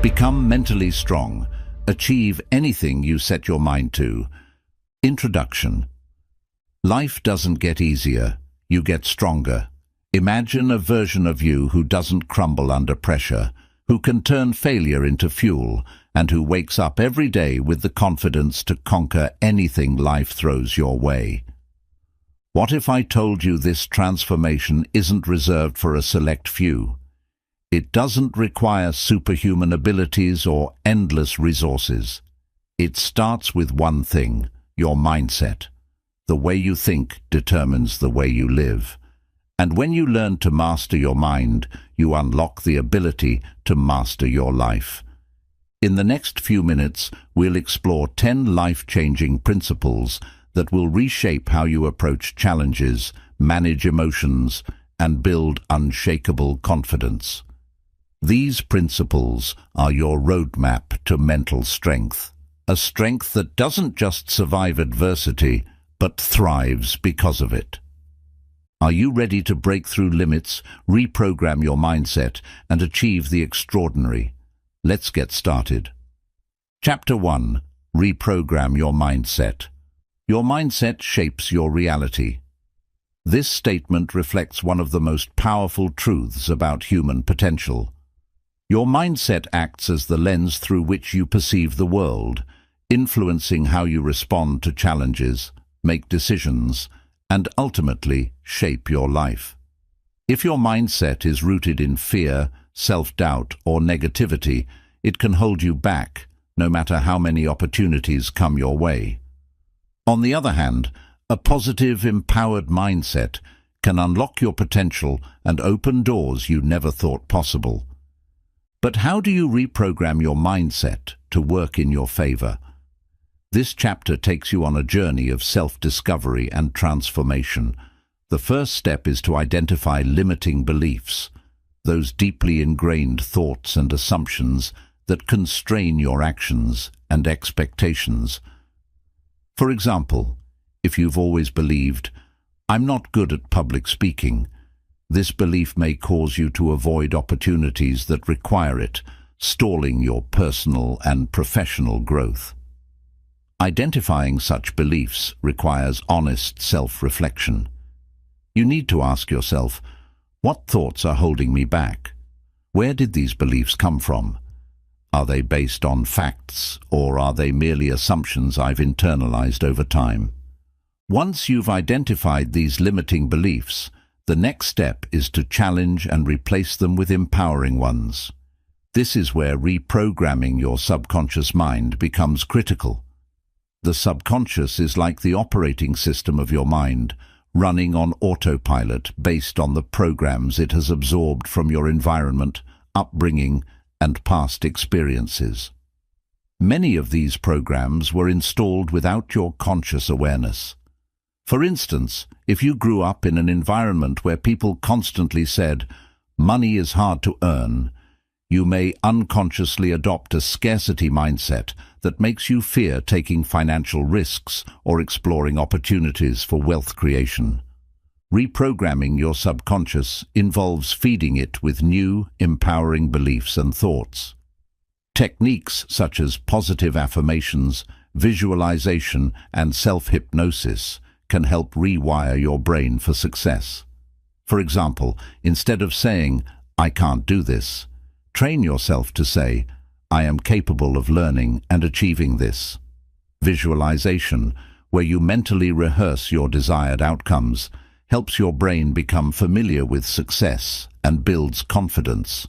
Become mentally strong. Achieve anything you set your mind to. Introduction. Life doesn't get easier, you get stronger. Imagine a version of you who doesn't crumble under pressure, who can turn failure into fuel, and who wakes up every day with the confidence to conquer anything life throws your way. What if I told you this transformation isn't reserved for a select few? It doesn't require superhuman abilities or endless resources. It starts with one thing: your mindset. The way you think determines the way you live. And when you learn to master your mind, you unlock the ability to master your life. In the next few minutes, we'll explore 10 life-changing principles that will reshape how you approach challenges, manage emotions, and build unshakable confidence. These principles are your roadmap to mental strength, a strength that doesn't just survive adversity, but thrives because of it. Are you ready to break through limits, reprogram your mindset, and achieve the extraordinary? Let's get started. Chapter 1. Reprogram your mindset. Your mindset shapes your reality. This statement reflects one of the most powerful truths about human potential. Your mindset acts as the lens through which you perceive the world, influencing how you respond to challenges, make decisions, and ultimately shape your life. If your mindset is rooted in fear, self-doubt, or negativity, it can hold you back, no matter how many opportunities come your way. On the other hand, a positive, empowered mindset can unlock your potential and open doors you never thought possible. But how do you reprogram your mindset to work in your favor? This chapter takes you on a journey of self-discovery and transformation. The first step is to identify limiting beliefs, those deeply ingrained thoughts and assumptions that constrain your actions and expectations. For example, if you've always believed, "I'm not good at public speaking," this belief may cause you to avoid opportunities that require it, stalling your personal and professional growth. Identifying such beliefs requires honest self-reflection. You need to ask yourself, what thoughts are holding me back? Where did these beliefs come from? Are they based on facts, or are they merely assumptions I've internalized over time? Once you've identified these limiting beliefs, the next step is to challenge and replace them with empowering ones. This is where reprogramming your subconscious mind becomes critical. The subconscious is like the operating system of your mind, running on autopilot based on the programs it has absorbed from your environment, upbringing, and past experiences. Many of these programs were installed without your conscious awareness. For instance, if you grew up in an environment where people constantly said, "Money is hard to earn," you may unconsciously adopt a scarcity mindset that makes you fear taking financial risks or exploring opportunities for wealth creation. Reprogramming your subconscious involves feeding it with new, empowering beliefs and thoughts. Techniques such as positive affirmations, visualization, and self-hypnosis can help rewire your brain for success. For example, instead of saying, "I can't do this," train yourself to say, "I am capable of learning and achieving this." Visualization, where you mentally rehearse your desired outcomes, helps your brain become familiar with success and builds confidence.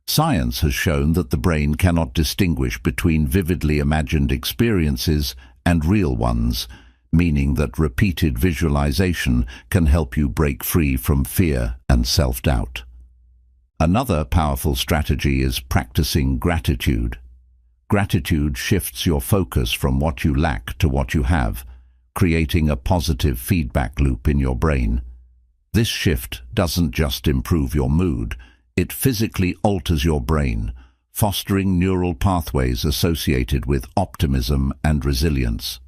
Science has shown that the brain cannot distinguish between vividly imagined experiences and real ones, meaning that repeated visualization can help you break free from fear and self-doubt. Another powerful strategy is practicing gratitude. Gratitude shifts your focus from what you lack to what you have, creating a positive feedback loop in your brain. This shift doesn't just improve your mood, it physically alters your brain, fostering neural pathways associated with optimism and resilience.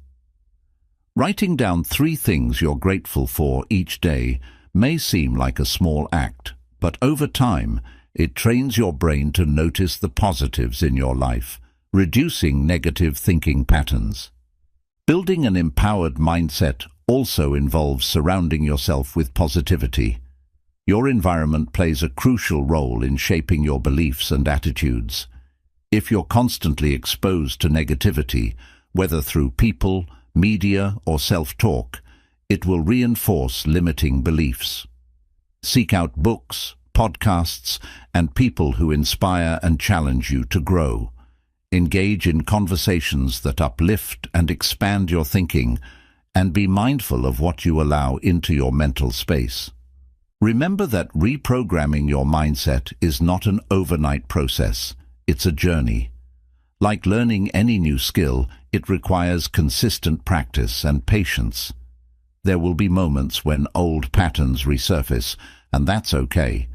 Writing down 3 things you're grateful for each day may seem like a small act, but over time, It trains your brain to notice the positives in your life, reducing negative thinking patterns. Building an empowered mindset also involves surrounding yourself with positivity. Your environment plays a crucial role in shaping your beliefs and attitudes. If you're constantly exposed to negativity, whether through people, media, or self-talk, it will reinforce limiting beliefs. Seek out books, podcasts, and people who inspire and challenge you to grow. Engage in conversations that uplift and expand your thinking, and be mindful of what you allow into your mental space. Remember that reprogramming your mindset is not an overnight process, it's a journey. Like learning any new skill, it requires consistent practice and patience. There will be moments when old patterns resurface, and that's okay.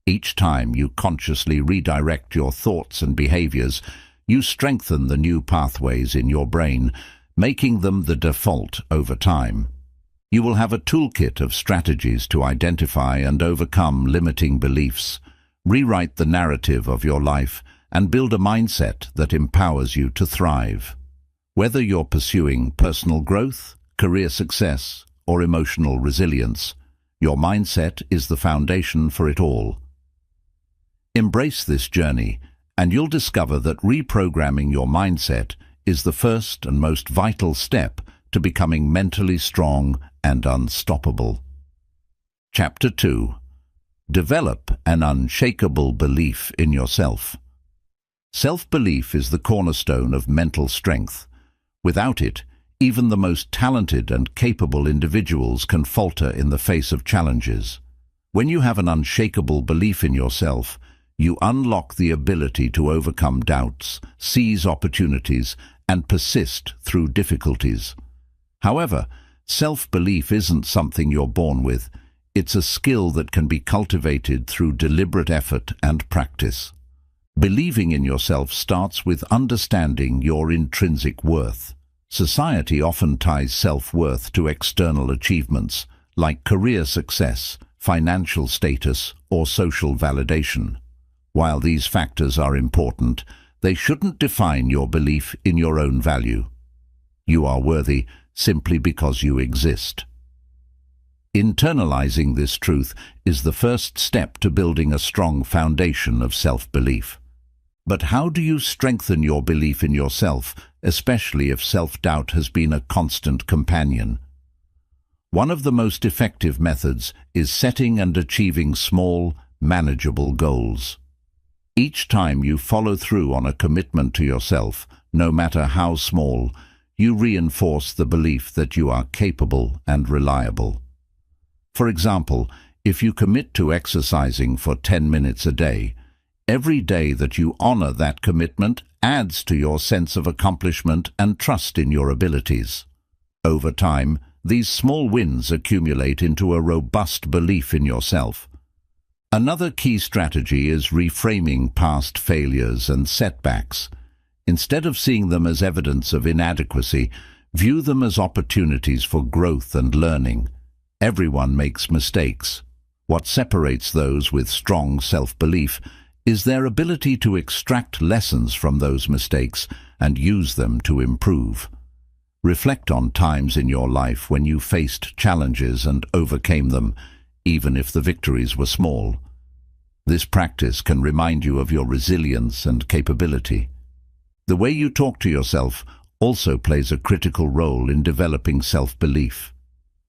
Each time you consciously redirect your thoughts and behaviors, you strengthen the new pathways in your brain, making them the default over time. You will have a toolkit of strategies to identify and overcome limiting beliefs, rewrite the narrative of your life, and build a mindset that empowers you to thrive. Whether you're pursuing personal growth, career success, or emotional resilience, your mindset is the foundation for it all. Embrace this journey, and you'll discover that reprogramming your mindset is the first and most vital step to becoming mentally strong and unstoppable. Chapter 2. Develop an unshakable belief in yourself. Self-belief is the cornerstone of mental strength. Without it, even the most talented and capable individuals can falter in the face of challenges. When you have an unshakable belief in yourself, you unlock the ability to overcome doubts, seize opportunities, and persist through difficulties. However, self-belief isn't something you're born with. It's a skill that can be cultivated through deliberate effort and practice. Believing in yourself starts with understanding your intrinsic worth. Society often ties self-worth to external achievements, like career success, financial status, or social validation. While these factors are important, they shouldn't define your belief in your own value. You are worthy simply because you exist. Internalizing this truth is the first step to building a strong foundation of self-belief. But how do you strengthen your belief in yourself, especially if self-doubt has been a constant companion? One of the most effective methods is setting and achieving small, manageable goals. Each time you follow through on a commitment to yourself, no matter how small, you reinforce the belief that you are capable and reliable. For example, if you commit to exercising for 10 minutes a day, every day that you honor that commitment adds to your sense of accomplishment and trust in your abilities. Over time, these small wins accumulate into a robust belief in yourself. Another key strategy is reframing past failures and setbacks. Instead of seeing them as evidence of inadequacy, view them as opportunities for growth and learning. Everyone makes mistakes. What separates those with strong self-belief is their ability to extract lessons from those mistakes and use them to improve. Reflect on times in your life when you faced challenges and overcame them, even if the victories were small. This practice can remind you of your resilience and capability. The way you talk to yourself also plays a critical role in developing self-belief.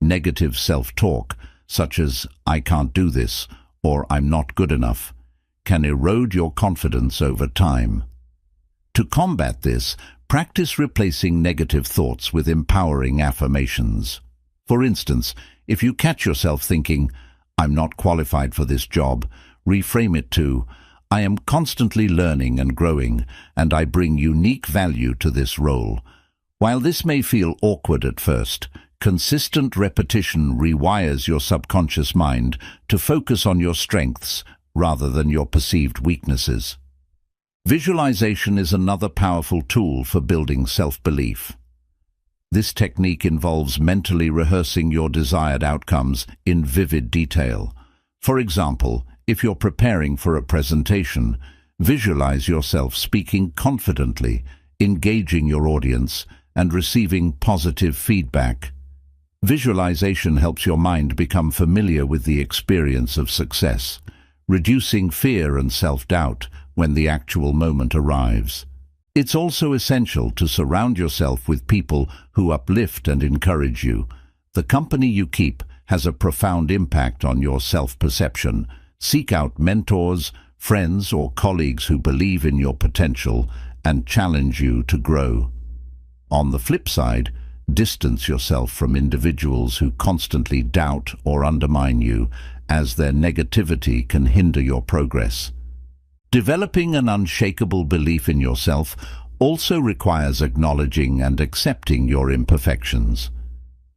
Negative self-talk, such as "I can't do this" or "I'm not good enough," can erode your confidence over time. To combat this, practice replacing negative thoughts with empowering affirmations. For instance, if you catch yourself thinking, "I'm not qualified for this job," reframe it to, "I am constantly learning and growing, and I bring unique value to this role." While this may feel awkward at first, consistent repetition rewires your subconscious mind to focus on your strengths rather than your perceived weaknesses. Visualization is another powerful tool for building self-belief. This technique involves mentally rehearsing your desired outcomes in vivid detail. For example, if you're preparing for a presentation, visualize yourself speaking confidently, engaging your audience, and receiving positive feedback. Visualization helps your mind become familiar with the experience of success, reducing fear and self-doubt when the actual moment arrives. It's also essential to surround yourself with people who uplift and encourage you. The company you keep has a profound impact on your self-perception. Seek out mentors, friends, or colleagues who believe in your potential and challenge you to grow. On the flip side, distance yourself from individuals who constantly doubt or undermine you, as their negativity can hinder your progress. Developing an unshakable belief in yourself also requires acknowledging and accepting your imperfections.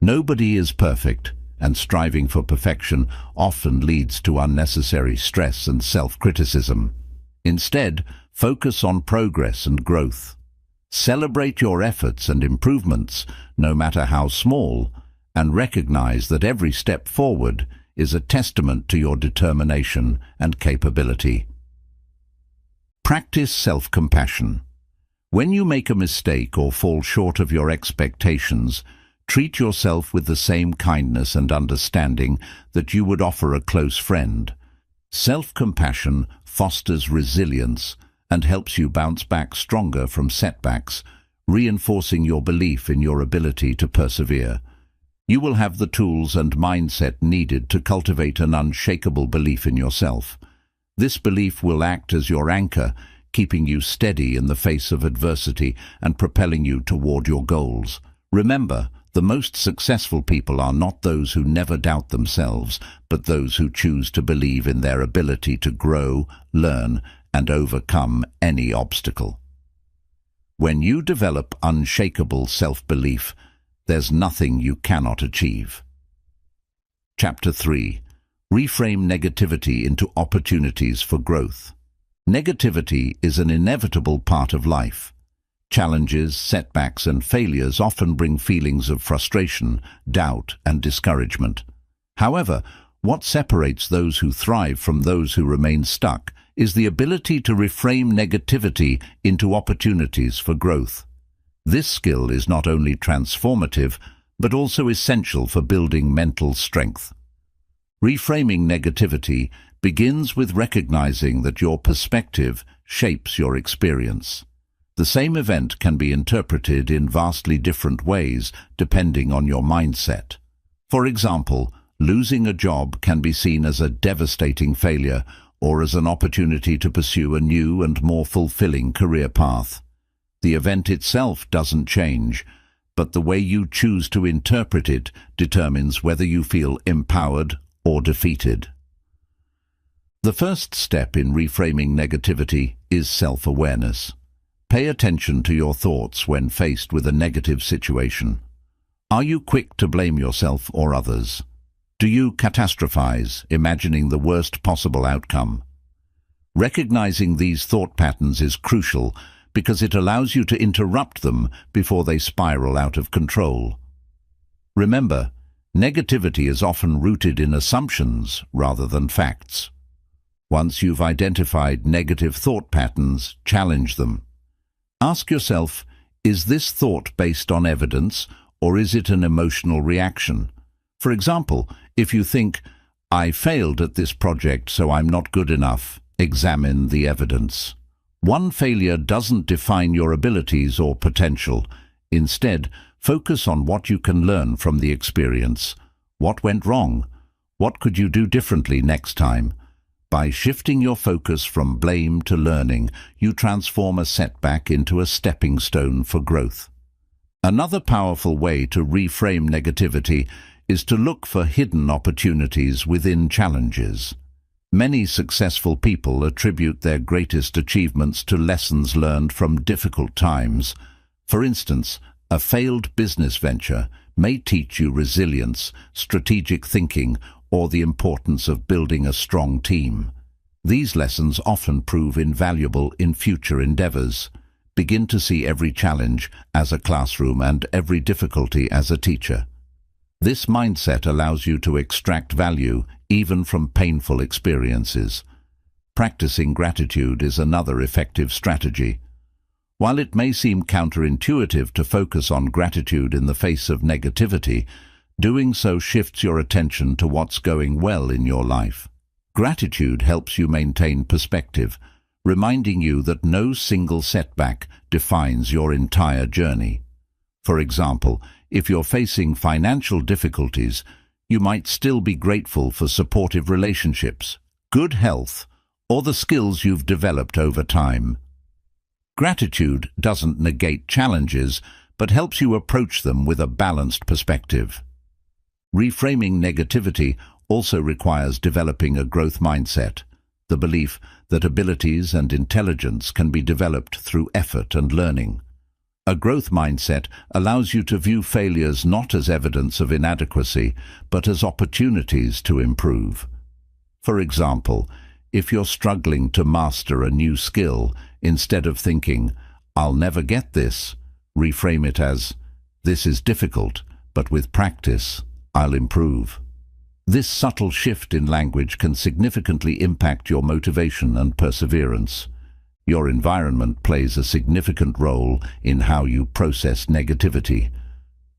Nobody is perfect, and striving for perfection often leads to unnecessary stress and self-criticism. Instead, focus on progress and growth. Celebrate your efforts and improvements, no matter how small, and recognize that every step forward is a testament to your determination and capability. Practice self-compassion. When you make a mistake or fall short of your expectations, treat yourself with the same kindness and understanding that you would offer a close friend. Self-compassion fosters resilience and helps you bounce back stronger from setbacks, reinforcing your belief in your ability to persevere. You will have the tools and mindset needed to cultivate an unshakable belief in yourself. This belief will act as your anchor, keeping you steady in the face of adversity and propelling you toward your goals. Remember, the most successful people are not those who never doubt themselves, but those who choose to believe in their ability to grow, learn, and overcome any obstacle. When you develop unshakable self-belief, there's nothing you cannot achieve. Chapter 3. Reframe negativity into opportunities for growth. Negativity is an inevitable part of life. Challenges, setbacks, and failures often bring feelings of frustration, doubt, and discouragement. However, what separates those who thrive from those who remain stuck is the ability to reframe negativity into opportunities for growth. This skill is not only transformative, but also essential for building mental strength. Reframing negativity begins with recognizing that your perspective shapes your experience. The same event can be interpreted in vastly different ways depending on your mindset. For example, losing a job can be seen as a devastating failure or as an opportunity to pursue a new and more fulfilling career path. The event itself doesn't change, but the way you choose to interpret it determines whether you feel empowered or defeated. The first step in reframing negativity is self-awareness. Pay attention to your thoughts when faced with a negative situation. Are you quick to blame yourself or others? Do you catastrophize, imagining the worst possible outcome? Recognizing these thought patterns is crucial because it allows you to interrupt them before they spiral out of control. Remember, negativity is often rooted in assumptions rather than facts. Once you've identified negative thought patterns, challenge them. Ask yourself, is this thought based on evidence or is it an emotional reaction? For example, if you think, I failed at this project so I'm not good enough, examine the evidence. One failure doesn't define your abilities or potential. Instead, focus on what you can learn from the experience. What went wrong? What could you do differently next time? By shifting your focus from blame to learning, you transform a setback into a stepping stone for growth. Another powerful way to reframe negativity is to look for hidden opportunities within challenges. Many successful people attribute their greatest achievements to lessons learned from difficult times. For instance, a failed business venture may teach you resilience, strategic thinking, or the importance of building a strong team. These lessons often prove invaluable in future endeavors. Begin to see every challenge as a classroom and every difficulty as a teacher. This mindset allows you to extract value even from painful experiences. Practicing gratitude is another effective strategy. While it may seem counterintuitive to focus on gratitude in the face of negativity, doing so shifts your attention to what's going well in your life. Gratitude helps you maintain perspective, reminding you that no single setback defines your entire journey. For example, if you're facing financial difficulties, you might still be grateful for supportive relationships, good health, or the skills you've developed over time. Gratitude doesn't negate challenges, but helps you approach them with a balanced perspective. Reframing negativity also requires developing a growth mindset, the belief that abilities and intelligence can be developed through effort and learning. A growth mindset allows you to view failures not as evidence of inadequacy, but as opportunities to improve. For example, if you're struggling to master a new skill, instead of thinking, "I'll never get this," reframe it as, "This is difficult, but with practice, I'll improve." This subtle shift in language can significantly impact your motivation and perseverance. Your environment plays a significant role in how you process negativity.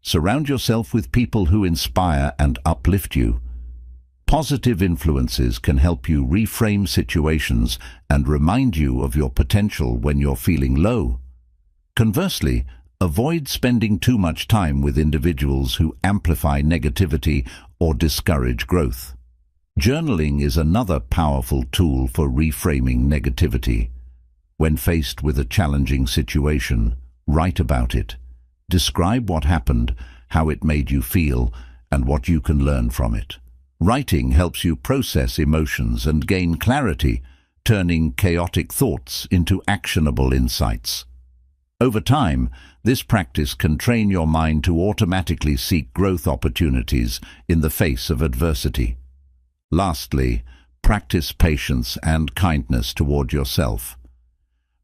Surround yourself with people who inspire and uplift you. Positive influences can help you reframe situations and remind you of your potential when you're feeling low. Conversely, avoid spending too much time with individuals who amplify negativity or discourage growth. Journaling is another powerful tool for reframing negativity. When faced with a challenging situation, write about it. Describe what happened, how it made you feel, and what you can learn from it. Writing helps you process emotions and gain clarity, turning chaotic thoughts into actionable insights. Over time, this practice can train your mind to automatically seek growth opportunities in the face of adversity. Lastly, practice patience and kindness toward yourself.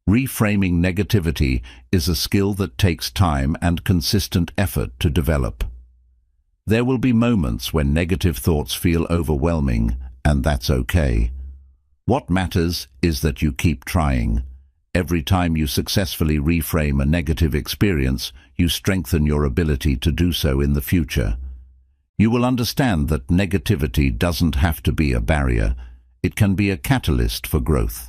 Reframing negativity is a skill that takes time and consistent effort to develop. There will be moments when negative thoughts feel overwhelming, and that's okay. What matters is that you keep trying. Every time you successfully reframe a negative experience, you strengthen your ability to do so in the future. You will understand that negativity doesn't have to be a barrier. It can be a catalyst for growth.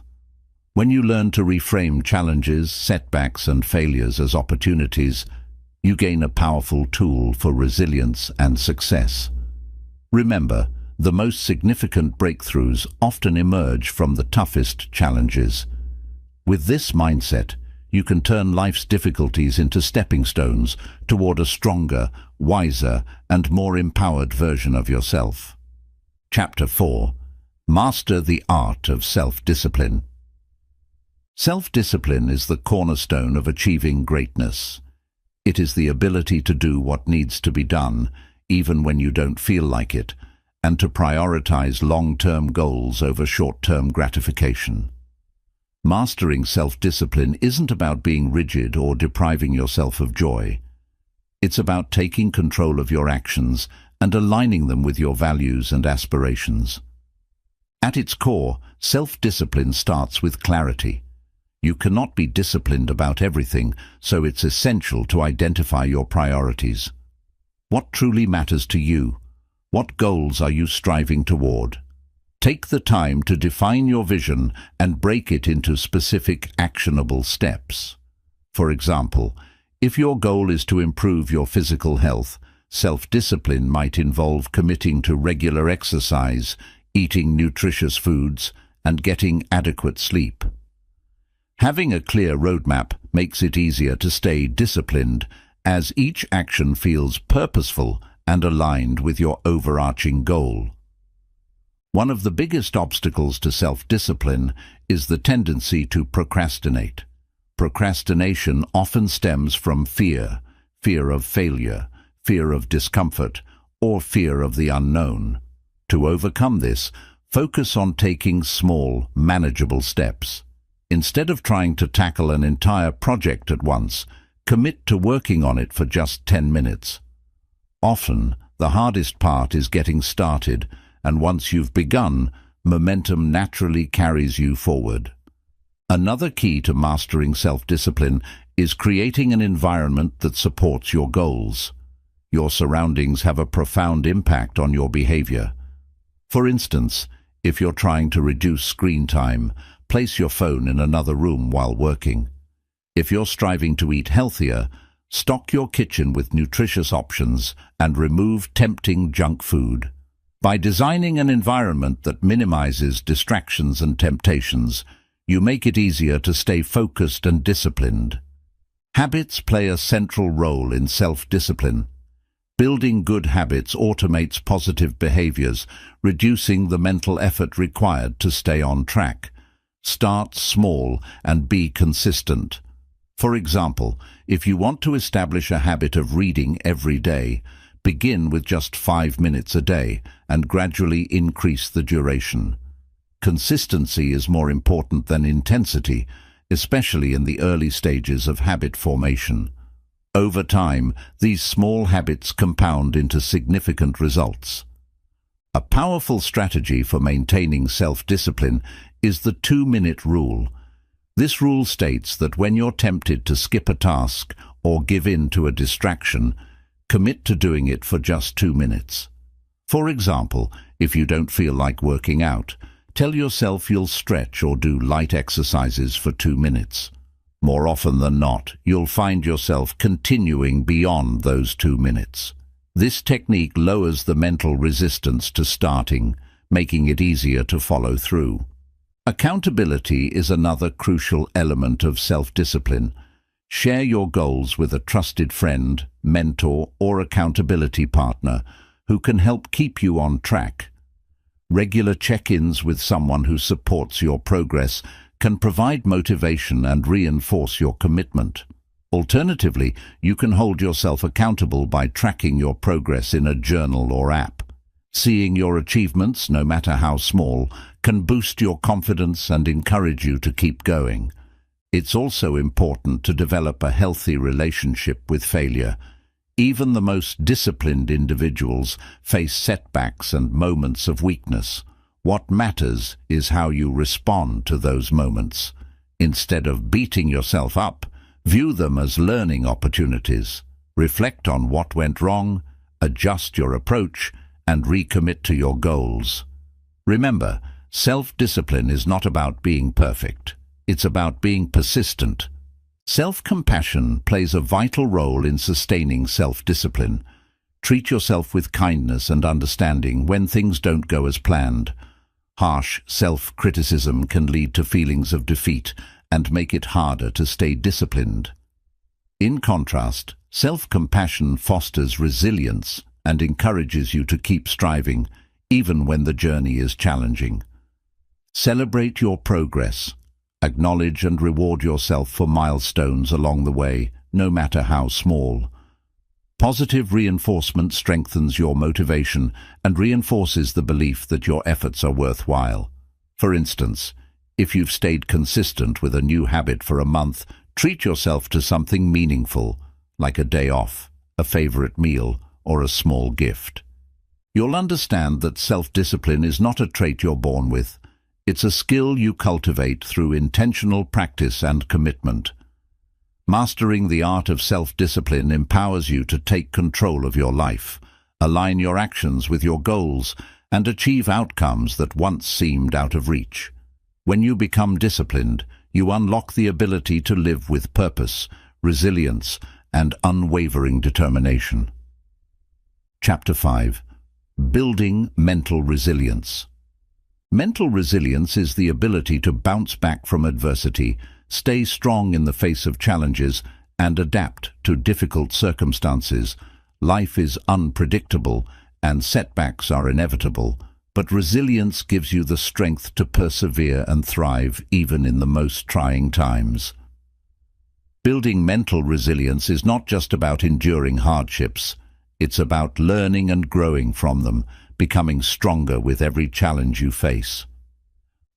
When you learn to reframe challenges, setbacks, and failures as opportunities, you gain a powerful tool for resilience and success. Remember, the most significant breakthroughs often emerge from the toughest challenges. With this mindset, you can turn life's difficulties into stepping stones toward a stronger, wiser, and more empowered version of yourself. Chapter 4. Master the Art of Self-Discipline. Self-discipline is the cornerstone of achieving greatness. It is the ability to do what needs to be done, even when you don't feel like it, and to prioritize long-term goals over short-term gratification. Mastering self-discipline isn't about being rigid or depriving yourself of joy. It's about taking control of your actions and aligning them with your values and aspirations. At its core, self-discipline starts with clarity. You cannot be disciplined about everything, so it's essential to identify your priorities. What truly matters to you? What goals are you striving toward? Take the time to define your vision and break it into specific, actionable steps. For example, if your goal is to improve your physical health, self-discipline might involve committing to regular exercise, eating nutritious foods, and getting adequate sleep. Having a clear roadmap makes it easier to stay disciplined, as each action feels purposeful and aligned with your overarching goal. One of the biggest obstacles to self-discipline is the tendency to procrastinate. Procrastination often stems from fear of failure, fear of discomfort, or fear of the unknown. To overcome this, focus on taking small, manageable steps. Instead of trying to tackle an entire project at once, commit to working on it for just 10 minutes. Often, The hardest part is getting started, and once you've begun, momentum naturally carries you forward. Another key to mastering self-discipline is creating an environment that supports your goals. Your surroundings have a profound impact on your behavior. For instance, if you're trying to reduce screen time, place your phone in another room while working. If you're striving to eat healthier, stock your kitchen with nutritious options and remove tempting junk food. By designing an environment that minimizes distractions and temptations, you make it easier to stay focused and disciplined. Habits play a central role in self-discipline. Building good habits automates positive behaviors, reducing the mental effort required to stay on track. Start small and be consistent. For example, if you want to establish a habit of reading every day, begin with just 5 minutes a day and gradually increase the duration. Consistency is more important than intensity, especially in the early stages of habit formation. Over time, these small habits compound into significant results. A powerful strategy for maintaining self-discipline is the 2-minute rule. This rule states that when you're tempted to skip a task or give in to a distraction, commit to doing it for just 2 minutes. For example, if you don't feel like working out, tell yourself you'll stretch or do light exercises for 2 minutes. More often than not, you'll find yourself continuing beyond those 2 minutes. This technique lowers the mental resistance to starting, making it easier to follow through. Accountability is another crucial element of self-discipline. Share your goals with a trusted friend, mentor, or accountability partner who can help keep you on track. Regular check-ins with someone who supports your progress can provide motivation and reinforce your commitment. Alternatively, you can hold yourself accountable by tracking your progress in a journal or app. Seeing your achievements, no matter how small, can boost your confidence and encourage you to keep going. It's also important to develop a healthy relationship with failure. Even the most disciplined individuals face setbacks and moments of weakness. What matters is how you respond to those moments. Instead of beating yourself up, view them as learning opportunities. Reflect on what went wrong, adjust your approach, and recommit to your goals. Remember, self-discipline is not about being perfect. It's about being persistent. Self-compassion plays a vital role in sustaining self-discipline. Treat yourself with kindness and understanding when things don't go as planned. Harsh self-criticism can lead to feelings of defeat and make it harder to stay disciplined. In contrast, self-compassion fosters resilience and encourages you to keep striving, even when the journey is challenging. Celebrate your progress. Acknowledge and reward yourself for milestones along the way, no matter how small. Positive reinforcement strengthens your motivation and reinforces the belief that your efforts are worthwhile. For instance, if you've stayed consistent with a new habit for a month, treat yourself to something meaningful, like a day off, a favorite meal, or a small gift. You'll understand that self-discipline is not a trait you're born with. It's a skill you cultivate through intentional practice and commitment. Mastering the art of self-discipline empowers you to take control of your life, align your actions with your goals, and achieve outcomes that once seemed out of reach. When you become disciplined, you unlock the ability to live with purpose, resilience, and unwavering determination. Chapter 5. Building mental resilience. Mental resilience is the ability to bounce back from adversity, stay strong in the face of challenges, and adapt to difficult circumstances. Life is unpredictable, and setbacks are inevitable, but resilience gives you the strength to persevere and thrive even in the most trying times. Building mental resilience is not just about enduring hardships. It's about learning and growing from them, becoming stronger with every challenge you face.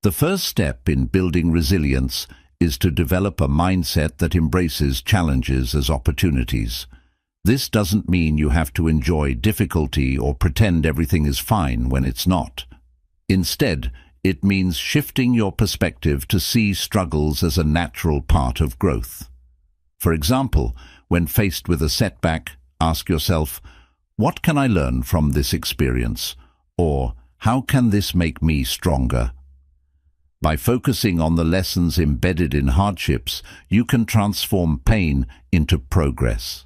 The first step in building resilience is to develop a mindset that embraces challenges as opportunities. This doesn't mean you have to enjoy difficulty or pretend everything is fine when it's not. Instead, it means shifting your perspective to see struggles as a natural part of growth. For example, when faced with a setback, ask yourself, what can I learn from this experience? Or, how can this make me stronger? By focusing on the lessons embedded in hardships, you can transform pain into progress.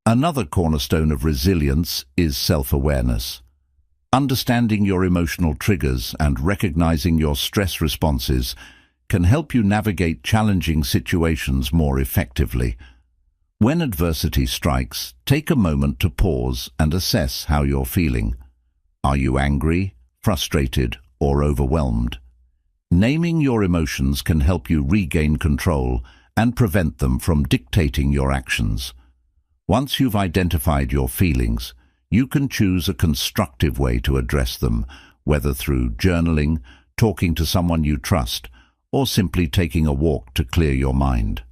Another cornerstone of resilience is self-awareness. Understanding your emotional triggers and recognizing your stress responses can help you navigate challenging situations more effectively. When adversity strikes, take a moment to pause and assess how you're feeling. Are you angry, frustrated, or overwhelmed? Naming your emotions can help you regain control and prevent them from dictating your actions. Once you've identified your feelings, you can choose a constructive way to address them, whether through journaling, talking to someone you trust, or simply taking a walk to clear your mind.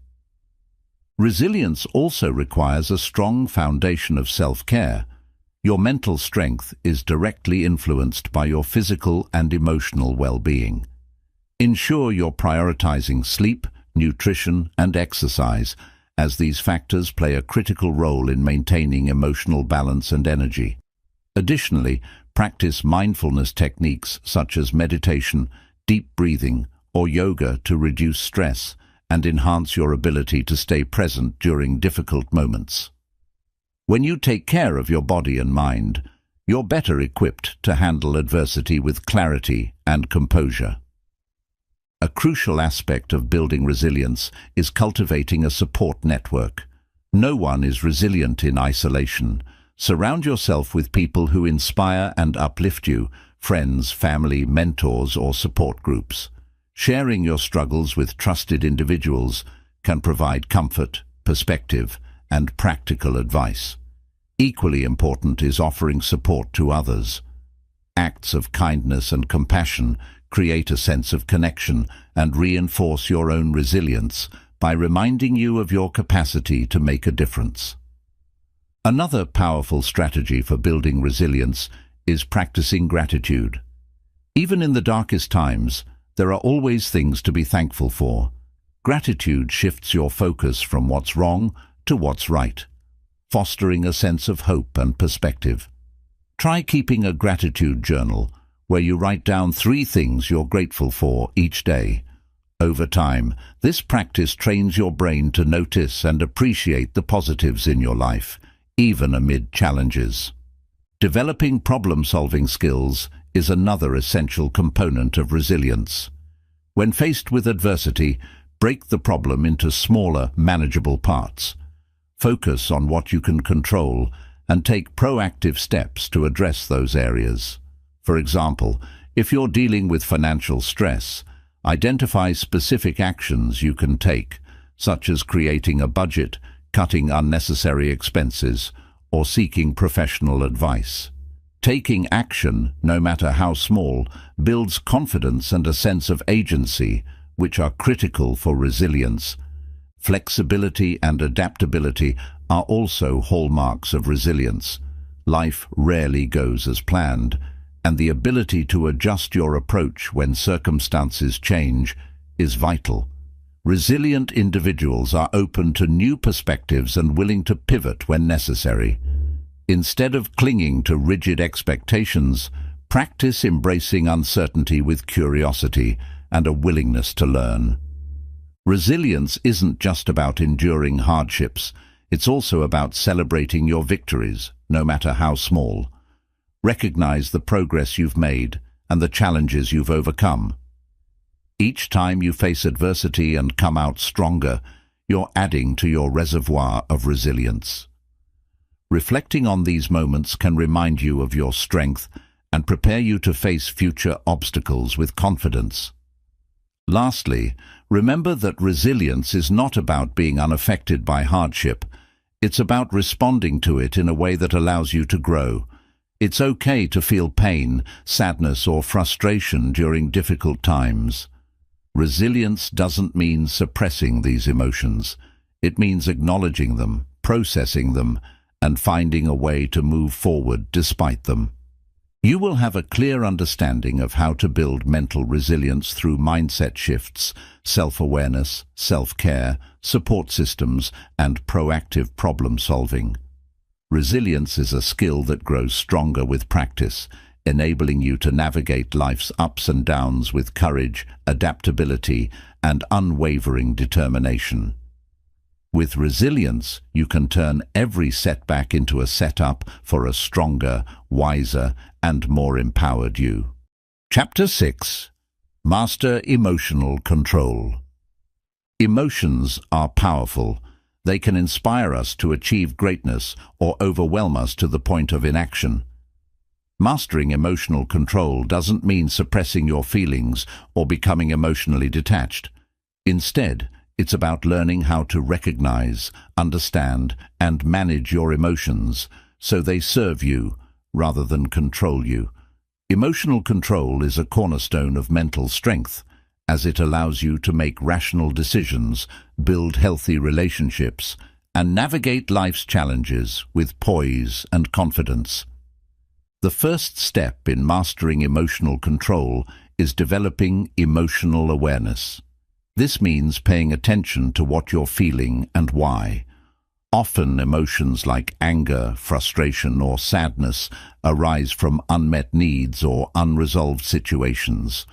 Resilience also requires a strong foundation of self-care. Your mental strength is directly influenced by your physical and emotional well-being. Ensure you're prioritizing sleep, nutrition, and exercise, as these factors play a critical role in maintaining emotional balance and energy. Additionally, practice mindfulness techniques such as meditation, deep breathing, or yoga to reduce stress and enhance your ability to stay present during difficult moments. When you take care of your body and mind, you're better equipped to handle adversity with clarity and composure. A crucial aspect of building resilience is cultivating a support network. No one is resilient in isolation. Surround yourself with people who inspire and uplift you, friends, family, mentors, or support groups. Sharing your struggles with trusted individuals can provide comfort, perspective, and practical advice. Equally important is offering support to others. Acts of kindness and compassion create a sense of connection and reinforce your own resilience by reminding you of your capacity to make a difference. Another powerful strategy for building resilience is practicing gratitude. Even in the darkest times, there are always things to be thankful for. Gratitude shifts your focus from what's wrong to what's right, fostering a sense of hope and perspective. Try keeping a gratitude journal where you write down 3 things you're grateful for each day. Over time, this practice trains your brain to notice and appreciate the positives in your life, even amid challenges. Developing problem-solving skills is another essential component of resilience. When faced with adversity, break the problem into smaller, manageable parts. Focus on what you can control and take proactive steps to address those areas. For example, if you're dealing with financial stress, identify specific actions you can take, such as creating a budget, cutting unnecessary expenses, or seeking professional advice. Taking action, no matter how small, builds confidence and a sense of agency, which are critical for resilience. Flexibility and adaptability are also hallmarks of resilience. Life rarely goes as planned, and the ability to adjust your approach when circumstances change is vital. Resilient individuals are open to new perspectives and willing to pivot when necessary. Instead of clinging to rigid expectations, practice embracing uncertainty with curiosity and a willingness to learn. Resilience isn't just about enduring hardships, it's also about celebrating your victories, no matter how small. Recognize the progress you've made and the challenges you've overcome. Each time you face adversity and come out stronger, you're adding to your reservoir of resilience. Reflecting on these moments can remind you of your strength and prepare you to face future obstacles with confidence. Lastly, remember that resilience is not about being unaffected by hardship. It's about responding to it in a way that allows you to grow. It's okay to feel pain, sadness, or frustration during difficult times. Resilience doesn't mean suppressing these emotions. It means acknowledging them, processing them, and finding a way to move forward despite them. You will have a clear understanding of how to build mental resilience through mindset shifts, self-awareness, self-care, support systems, and proactive problem-solving. Resilience is a skill that grows stronger with practice, enabling you to navigate life's ups and downs with courage, adaptability, and unwavering determination. With resilience, you can turn every setback into a setup for a stronger, wiser, and more empowered you. Chapter 6. Master Emotional Control. Emotions are powerful. They can inspire us to achieve greatness or overwhelm us to the point of inaction. Mastering emotional control doesn't mean suppressing your feelings or becoming emotionally detached. Instead, it's about learning how to recognize, understand, and manage your emotions so they serve you rather than control you. Emotional control is a cornerstone of mental strength, as it allows you to make rational decisions, build healthy relationships, and navigate life's challenges with poise and confidence. The first step in mastering emotional control is developing emotional awareness. This means paying attention to what you're feeling and why. Often emotions like anger, frustration, or sadness arise from unmet needs or unresolved situations.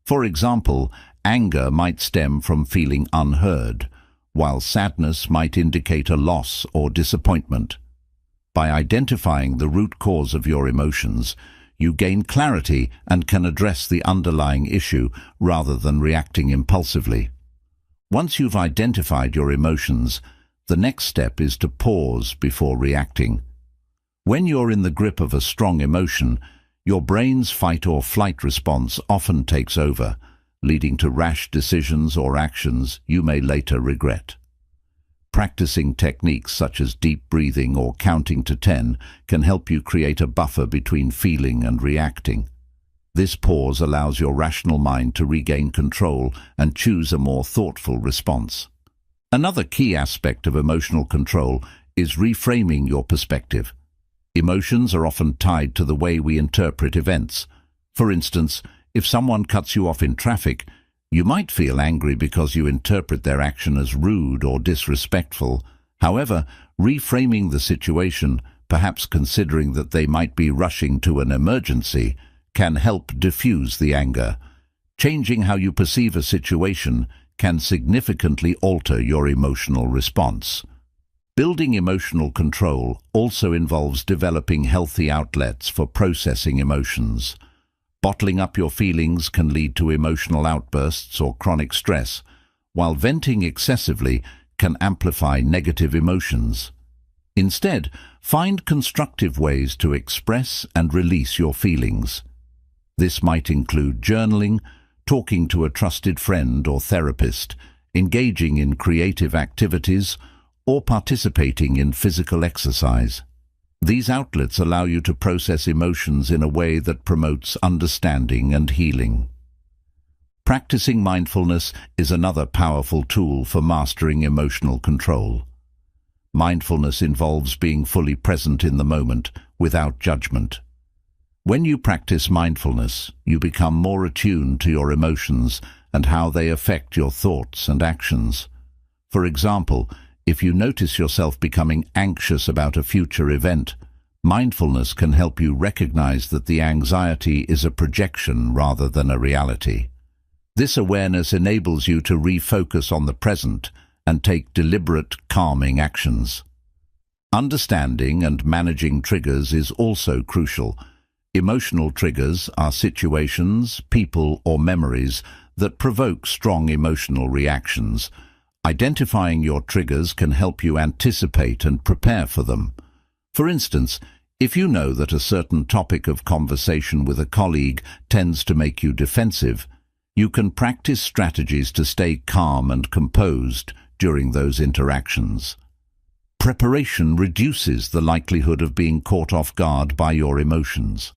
For example, anger might stem from feeling unheard, while sadness might indicate a loss or disappointment. By identifying the root cause of your emotions, you gain clarity and can address the underlying issue rather than reacting impulsively. Once you've identified your emotions, the next step is to pause before reacting. When you're in the grip of a strong emotion, your brain's fight or flight response often takes over, leading to rash decisions or actions you may later regret. Practicing techniques such as deep breathing or counting to 10 can help you create a buffer between feeling and reacting. This pause allows your rational mind to regain control and choose a more thoughtful response. Another key aspect of emotional control is reframing your perspective. Emotions are often tied to the way we interpret events. For instance, if someone cuts you off in traffic, you might feel angry because you interpret their action as rude or disrespectful. However, reframing the situation, perhaps considering that they might be rushing to an emergency, can help diffuse the anger. Changing how you perceive a situation can significantly alter your emotional response. Building emotional control also involves developing healthy outlets for processing emotions. Bottling up your feelings can lead to emotional outbursts or chronic stress, while venting excessively can amplify negative emotions. Instead, find constructive ways to express and release your feelings. This might include journaling, talking to a trusted friend or therapist, engaging in creative activities, or participating in physical exercise. These outlets allow you to process emotions in a way that promotes understanding and healing. Practicing mindfulness is another powerful tool for mastering emotional control. Mindfulness involves being fully present in the moment, without judgment. When you practice mindfulness, you become more attuned to your emotions and how they affect your thoughts and actions. For example, if you notice yourself becoming anxious about a future event, mindfulness can help you recognize that the anxiety is a projection rather than a reality. This awareness enables you to refocus on the present and take deliberate, calming actions. Understanding and managing triggers is also crucial. Emotional triggers are situations, people, or memories that provoke strong emotional reactions. Identifying your triggers can help you anticipate and prepare for them. For instance, if you know that a certain topic of conversation with a colleague tends to make you defensive, you can practice strategies to stay calm and composed during those interactions. Preparation reduces the likelihood of being caught off guard by your emotions.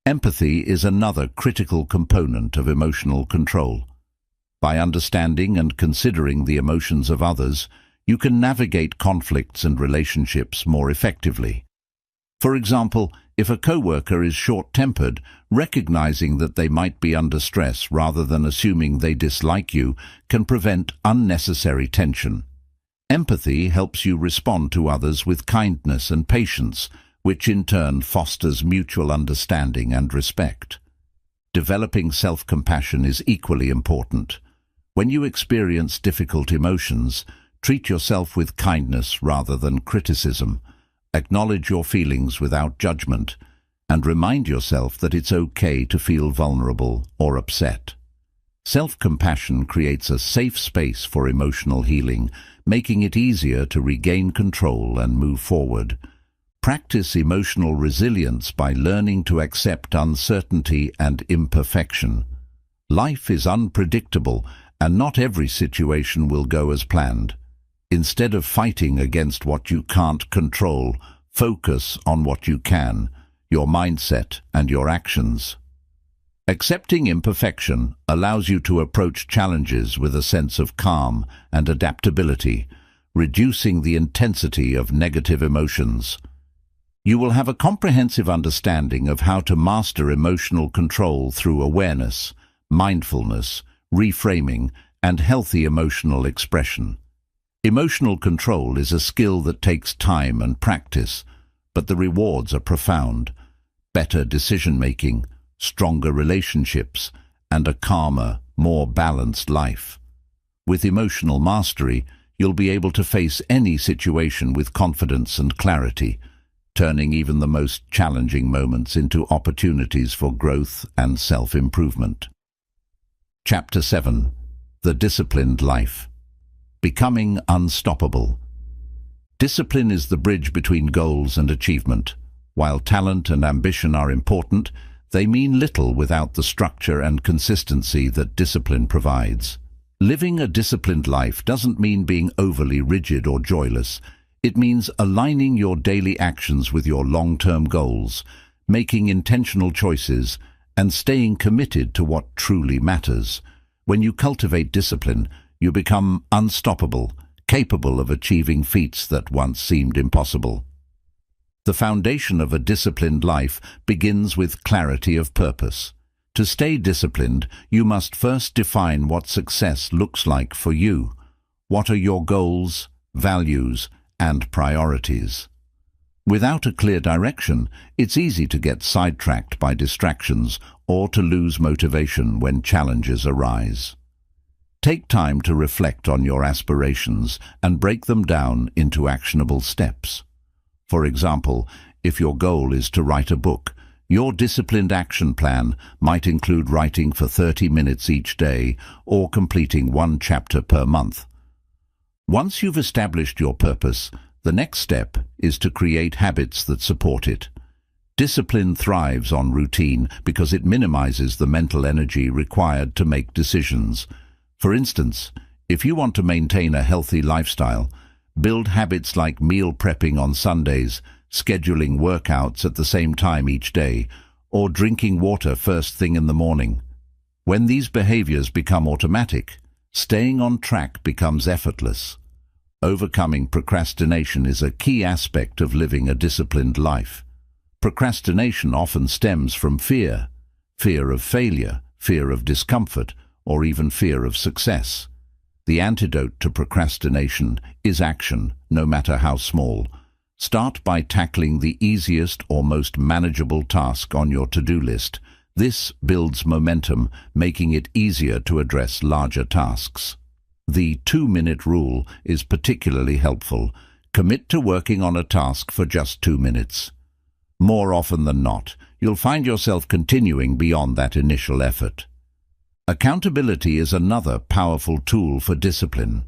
Empathy is another critical component of emotional control. By understanding and considering the emotions of others, you can navigate conflicts and relationships more effectively. For example, if a coworker is short-tempered, recognizing that they might be under stress rather than assuming they dislike you can prevent unnecessary tension. Empathy helps you respond to others with kindness and patience, which in turn fosters mutual understanding and respect. Developing self-compassion is equally important. When you experience difficult emotions, treat yourself with kindness rather than criticism. Acknowledge your feelings without judgment, and remind yourself that it's okay to feel vulnerable or upset. Self-compassion creates a safe space for emotional healing, making it easier to regain control and move forward. Practice emotional resilience by learning to accept uncertainty and imperfection. Life is unpredictable, and not every situation will go as planned. Instead of fighting against what you can't control, focus on what you can, your mindset and your actions. Accepting imperfection allows you to approach challenges with a sense of calm and adaptability, reducing the intensity of negative emotions. You will have a comprehensive understanding of how to master emotional control through awareness, mindfulness, reframing, and healthy emotional expression. Emotional control is a skill that takes time and practice, but the rewards are profound. Better decision-making, stronger relationships, and a calmer, more balanced life. With emotional mastery, you'll be able to face any situation with confidence and clarity, turning even the most challenging moments into opportunities for growth and self-improvement. Chapter 7. The Disciplined Life. Becoming unstoppable. Discipline is the bridge between goals and achievement. While talent and ambition are important, they mean little without the structure and consistency that discipline provides. Living a disciplined life doesn't mean being overly rigid or joyless. It means aligning your daily actions with your long-term goals, making intentional choices, and staying committed to what truly matters. When you cultivate discipline, you become unstoppable, capable of achieving feats that once seemed impossible. The foundation of a disciplined life begins with clarity of purpose. To stay disciplined, you must first define what success looks like for you. What are your goals, values, and priorities? Without a clear direction, it's easy to get sidetracked by distractions or to lose motivation when challenges arise. Take time to reflect on your aspirations and break them down into actionable steps. For example, if your goal is to write a book, your disciplined action plan might include writing for 30 minutes each day or completing one chapter per month. Once you've established your purpose, the next step is to create habits that support it. Discipline thrives on routine because it minimizes the mental energy required to make decisions. For instance, if you want to maintain a healthy lifestyle, build habits like meal prepping on Sundays, scheduling workouts at the same time each day, or drinking water first thing in the morning. When these behaviors become automatic, staying on track becomes effortless. Overcoming procrastination is a key aspect of living a disciplined life. Procrastination often stems from fear of failure, fear of discomfort, or even fear of success. The antidote to procrastination is action, no matter how small. Start by tackling the easiest or most manageable task on your to-do list. This builds momentum, making it easier to address larger tasks. The 2-minute rule is particularly helpful. Commit to working on a task for just 2 minutes. More often than not, you'll find yourself continuing beyond that initial effort. Accountability is another powerful tool for discipline.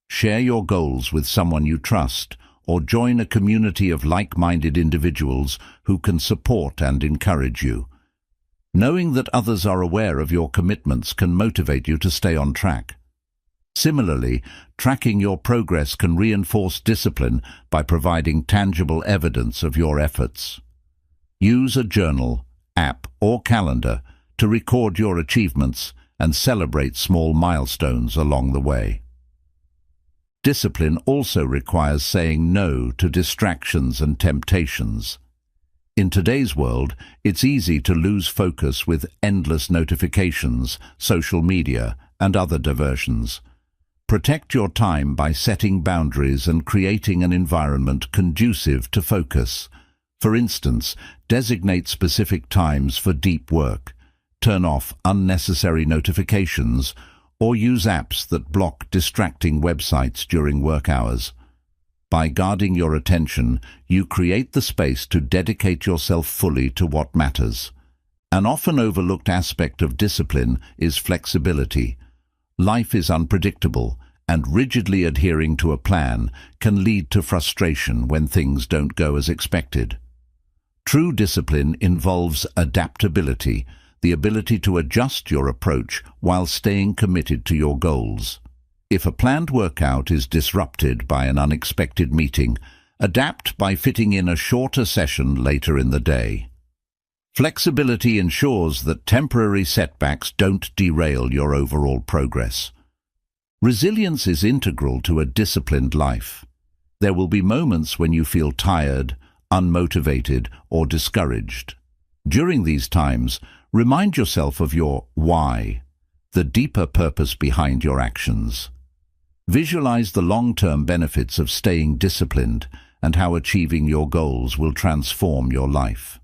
Share your goals with someone you trust, or join a community of like-minded individuals who can support and encourage you. Knowing that others are aware of your commitments can motivate you to stay on track. Similarly, tracking your progress can reinforce discipline by providing tangible evidence of your efforts. Use a journal, app, or calendar to record your achievements and celebrate small milestones along the way. Discipline also requires saying no to distractions and temptations. In today's world, it's easy to lose focus with endless notifications, social media, and other diversions. Protect your time by setting boundaries and creating an environment conducive to focus. For instance, designate specific times for deep work, turn off unnecessary notifications, or use apps that block distracting websites during work hours. By guarding your attention, you create the space to dedicate yourself fully to what matters. An often overlooked aspect of discipline is flexibility. Life is unpredictable, and rigidly adhering to a plan can lead to frustration when things don't go as expected. True discipline involves adaptability, the ability to adjust your approach while staying committed to your goals. If a planned workout is disrupted by an unexpected meeting, adapt by fitting in a shorter session later in the day. Flexibility ensures that temporary setbacks don't derail your overall progress. Resilience is integral to a disciplined life. There will be moments when you feel tired, unmotivated, or discouraged. During these times, remind yourself of your why, the deeper purpose behind your actions. Visualize the long-term benefits of staying disciplined and how achieving your goals will transform your life.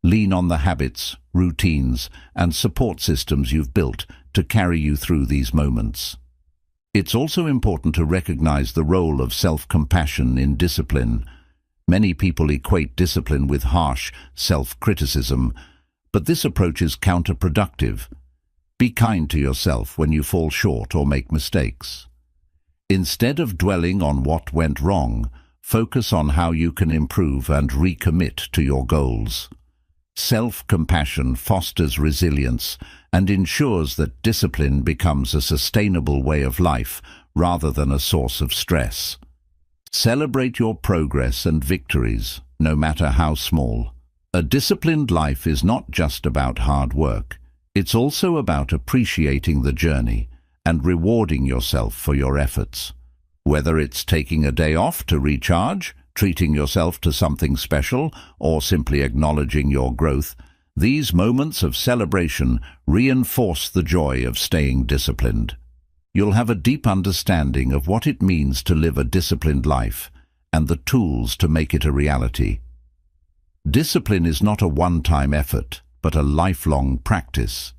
Lean on the habits, routines, and support systems you've built to carry you through these moments. It's also important to recognize the role of self-compassion in discipline. Many people equate discipline with harsh self-criticism, but this approach is counterproductive. Be kind to yourself when you fall short or make mistakes. Instead of dwelling on what went wrong, focus on how you can improve and recommit to your goals. Self-compassion fosters resilience and ensures that discipline becomes a sustainable way of life rather than a source of stress. Celebrate your progress and victories, no matter how small. A disciplined life is not just about hard work. It's also about appreciating the journey and rewarding yourself for your efforts. Whether it's taking a day off to recharge, treating yourself to something special, or simply acknowledging your growth, these moments of celebration reinforce the joy of staying disciplined. You'll have a deep understanding of what it means to live a disciplined life and the tools to make it a reality. Discipline is not a one-time effort, but a lifelong practice.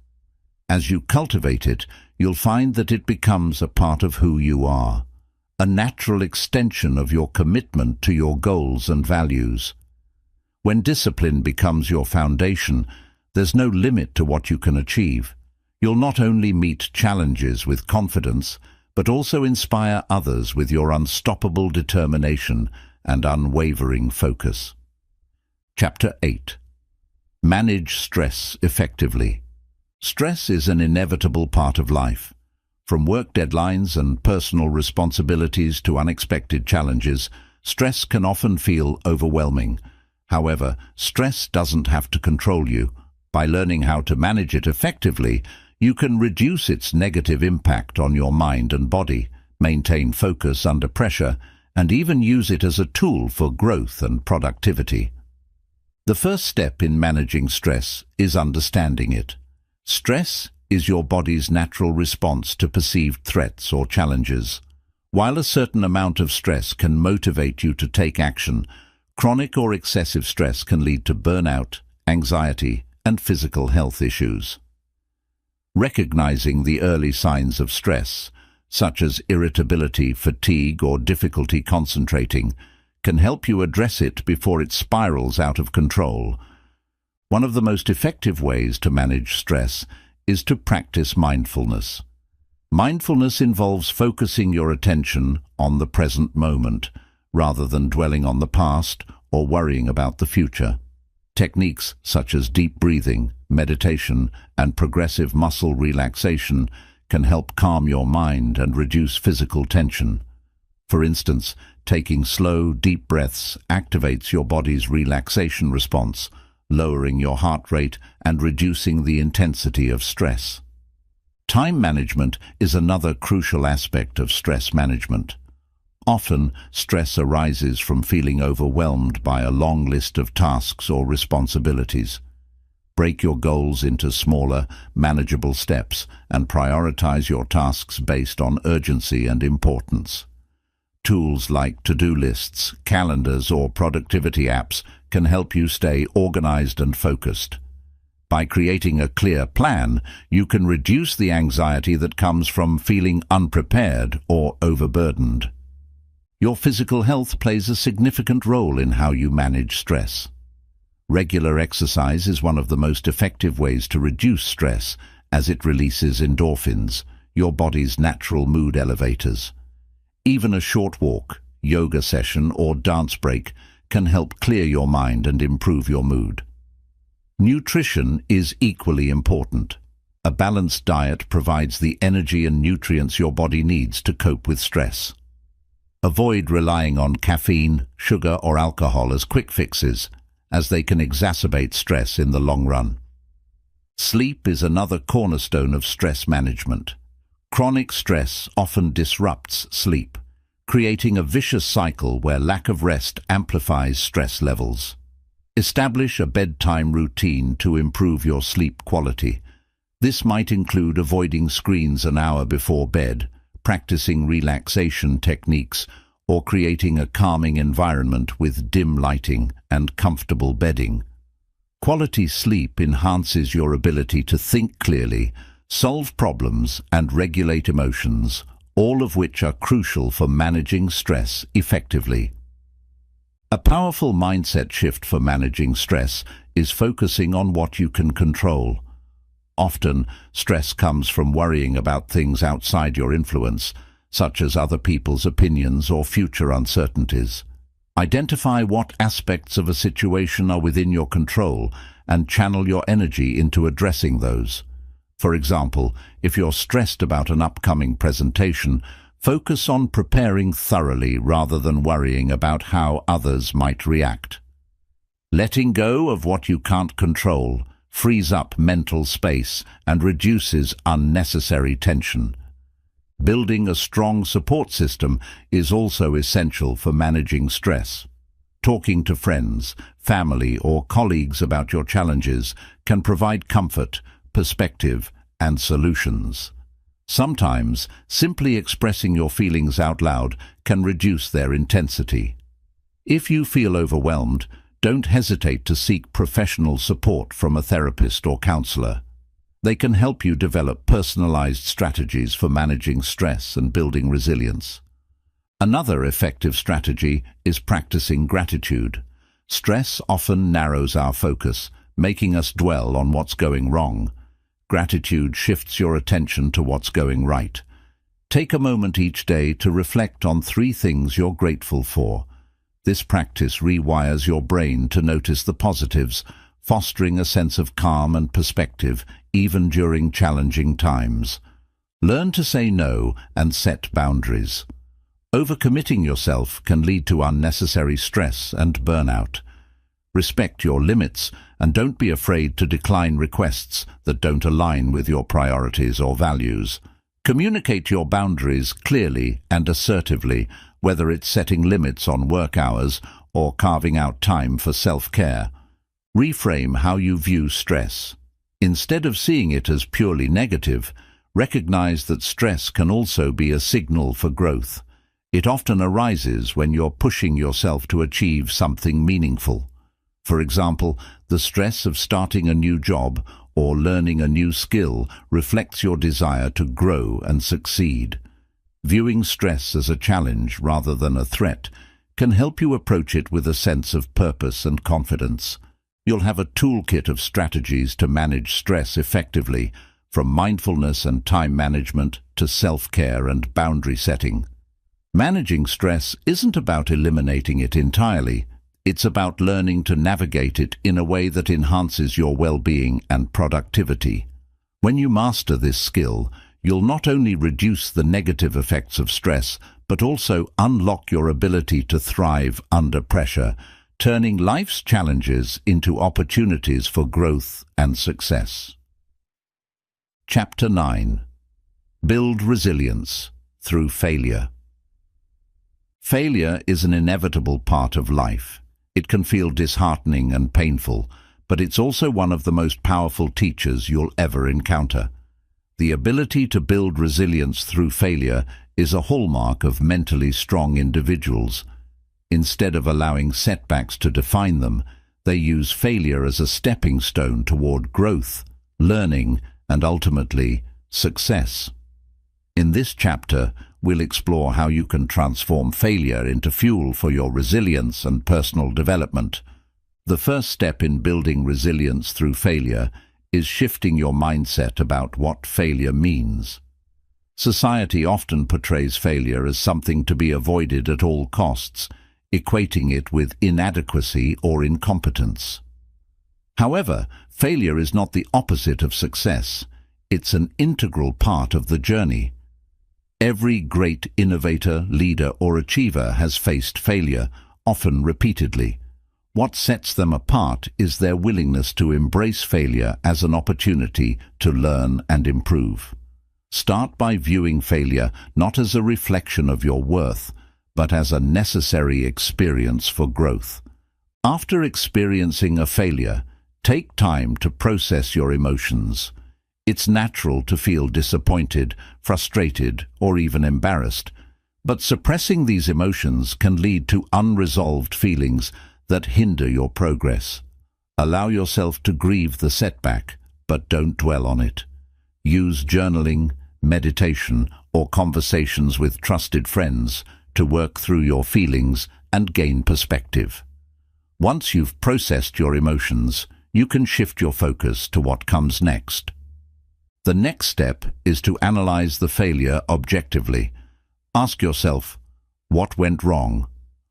As you cultivate it, you'll find that it becomes a part of who you are, a natural extension of your commitment to your goals and values. When discipline becomes your foundation, there's no limit to what you can achieve. You'll not only meet challenges with confidence, but also inspire others with your unstoppable determination and unwavering focus. Chapter 8. Manage stress effectively. Stress is an inevitable part of life. From work deadlines and personal responsibilities to unexpected challenges, stress can often feel overwhelming. However, stress doesn't have to control you. By learning how to manage it effectively, you can reduce its negative impact on your mind and body, maintain focus under pressure, and even use it as a tool for growth and productivity. The first step in managing stress is understanding it. Stress is your body's natural response to perceived threats or challenges. While a certain amount of stress can motivate you to take action, chronic or excessive stress can lead to burnout, anxiety, and physical health issues. Recognizing the early signs of stress, such as irritability, fatigue, or difficulty concentrating, can help you address it before it spirals out of control. One of the most effective ways to manage stress is to practice mindfulness. Mindfulness involves focusing your attention on the present moment, rather than dwelling on the past or worrying about the future. Techniques such as deep breathing, meditation, and progressive muscle relaxation can help calm your mind and reduce physical tension. For instance, taking slow, deep breaths activates your body's relaxation response, lowering your heart rate and reducing the intensity of stress. Time management is another crucial aspect of stress management. Often, stress arises from feeling overwhelmed by a long list of tasks or responsibilities. Break your goals into smaller, manageable steps and prioritize your tasks based on urgency and importance. Tools like to-do lists, calendars, or productivity apps can help you stay organized and focused. By creating a clear plan, you can reduce the anxiety that comes from feeling unprepared or overburdened. Your physical health plays a significant role in how you manage stress. Regular exercise is one of the most effective ways to reduce stress, as it releases endorphins, your body's natural mood elevators. Even a short walk, yoga session, or dance break can help clear your mind and improve your mood. Nutrition is equally important. A balanced diet provides the energy and nutrients your body needs to cope with stress. Avoid relying on caffeine, sugar, or alcohol as quick fixes, as they can exacerbate stress in the long run. Sleep is another cornerstone of stress management. Chronic stress often disrupts sleep, creating a vicious cycle where lack of rest amplifies stress levels. Establish a bedtime routine to improve your sleep quality. This might include avoiding screens an hour before bed, practicing relaxation techniques, or creating a calming environment with dim lighting and comfortable bedding. Quality sleep enhances your ability to think clearly, solve problems, and regulate emotions, all of which are crucial for managing stress effectively. A powerful mindset shift for managing stress is focusing on what you can control. Often, stress comes from worrying about things outside your influence, such as other people's opinions or future uncertainties. Identify what aspects of a situation are within your control and channel your energy into addressing those. For example, if you're stressed about an upcoming presentation, focus on preparing thoroughly rather than worrying about how others might react. Letting go of what you can't control frees up mental space and reduces unnecessary tension. Building a strong support system is also essential for managing stress. Talking to friends, family, or colleagues about your challenges can provide comfort, perspective, and solutions. Sometimes, simply expressing your feelings out loud can reduce their intensity. If you feel overwhelmed, don't hesitate to seek professional support from a therapist or counselor. They can help you develop personalized strategies for managing stress and building resilience. Another effective strategy is practicing gratitude. Stress often narrows our focus, making us dwell on what's going wrong. Gratitude shifts your attention to what's going right. Take a moment each day to reflect on 3 things you're grateful for. This practice rewires your brain to notice the positives, fostering a sense of calm and perspective even during challenging times. Learn to say no and set boundaries. Overcommitting yourself can lead to unnecessary stress and burnout. Respect your limits and don't be afraid to decline requests that don't align with your priorities or values. Communicate your boundaries clearly and assertively, whether it's setting limits on work hours or carving out time for self-care. Reframe how you view stress. Instead of seeing it as purely negative, recognize that stress can also be a signal for growth. It often arises when you're pushing yourself to achieve something meaningful. For example, the stress of starting a new job or learning a new skill reflects your desire to grow and succeed. Viewing stress as a challenge rather than a threat can help you approach it with a sense of purpose and confidence. You'll have a toolkit of strategies to manage stress effectively, from mindfulness and time management to self-care and boundary setting. Managing stress isn't about eliminating it entirely. It's about learning to navigate it in a way that enhances your well-being and productivity. When you master this skill, you'll not only reduce the negative effects of stress, but also unlock your ability to thrive under pressure, turning life's challenges into opportunities for growth and success. Chapter 9. Build resilience through failure. Failure is an inevitable part of life. It can feel disheartening and painful, but it's also one of the most powerful teachers you'll ever encounter. The ability to build resilience through failure is a hallmark of mentally strong individuals. Instead of allowing setbacks to define them, they use failure as a stepping stone toward growth, learning, and ultimately, success. In this chapter, we'll explore how you can transform failure into fuel for your resilience and personal development. The first step in building resilience through failure is shifting your mindset about what failure means. Society often portrays failure as something to be avoided at all costs, equating it with inadequacy or incompetence. However, failure is not the opposite of success. It's an integral part of the journey. Every great innovator, leader, or achiever has faced failure, often repeatedly. What sets them apart is their willingness to embrace failure as an opportunity to learn and improve. Start by viewing failure not as a reflection of your worth, but as a necessary experience for growth. After experiencing a failure, take time to process your emotions. It's natural to feel disappointed, frustrated, or even embarrassed, but suppressing these emotions can lead to unresolved feelings that hinder your progress. Allow yourself to grieve the setback, but don't dwell on it. Use journaling, meditation, or conversations with trusted friends to work through your feelings and gain perspective. Once you've processed your emotions, you can shift your focus to what comes next. The next step is to analyze the failure objectively. Ask yourself, what went wrong?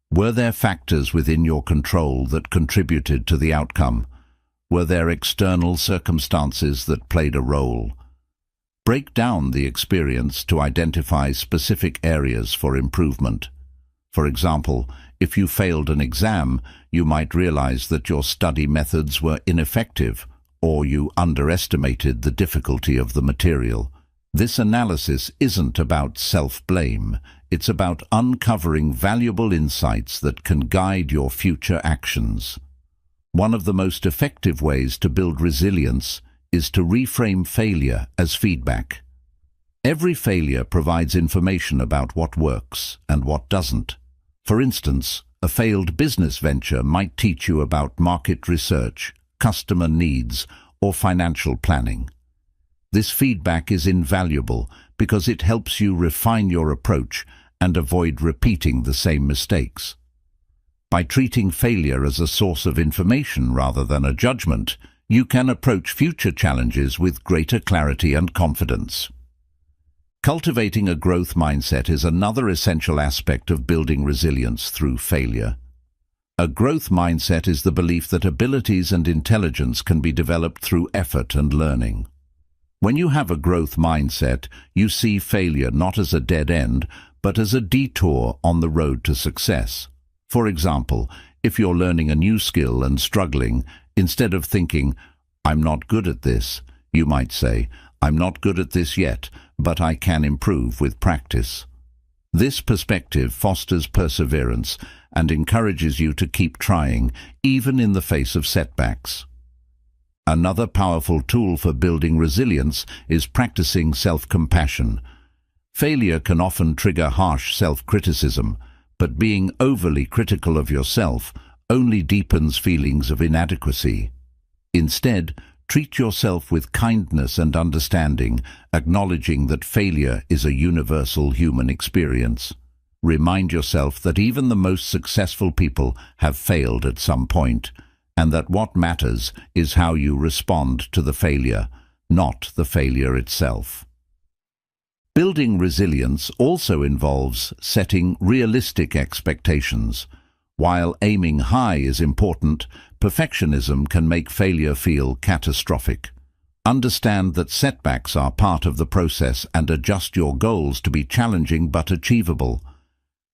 Were there factors within your control that contributed to the outcome? Were there external circumstances that played a role? Break down the experience to identify specific areas for improvement. For example, if you failed an exam, you might realize that your study methods were ineffective, or you underestimated the difficulty of the material. This analysis isn't about self-blame. It's about uncovering valuable insights that can guide your future actions. One of the most effective ways to build resilience is to reframe failure as feedback. Every failure provides information about what works and what doesn't. For instance, a failed business venture might teach you about market research, customer needs, or financial planning. This feedback is invaluable because it helps you refine your approach and avoid repeating the same mistakes. By treating failure as a source of information rather than a judgment, you can approach future challenges with greater clarity and confidence. Cultivating a growth mindset is another essential aspect of building resilience through failure. A growth mindset is the belief that abilities and intelligence can be developed through effort and learning. When you have a growth mindset, you see failure not as a dead end, but as a detour on the road to success. For example, if you're learning a new skill and struggling, instead of thinking, "I'm not good at this," you might say, "I'm not good at this yet, but I can improve with practice." This perspective fosters perseverance and encourages you to keep trying, even in the face of setbacks. Another powerful tool for building resilience is practicing self-compassion. Failure can often trigger harsh self-criticism, but being overly critical of yourself only deepens feelings of inadequacy. Instead, treat yourself with kindness and understanding, acknowledging that failure is a universal human experience. Remind yourself that even the most successful people have failed at some point, and that what matters is how you respond to the failure, not the failure itself. Building resilience also involves setting realistic expectations. While aiming high is important, perfectionism can make failure feel catastrophic. Understand that setbacks are part of the process and adjust your goals to be challenging but achievable.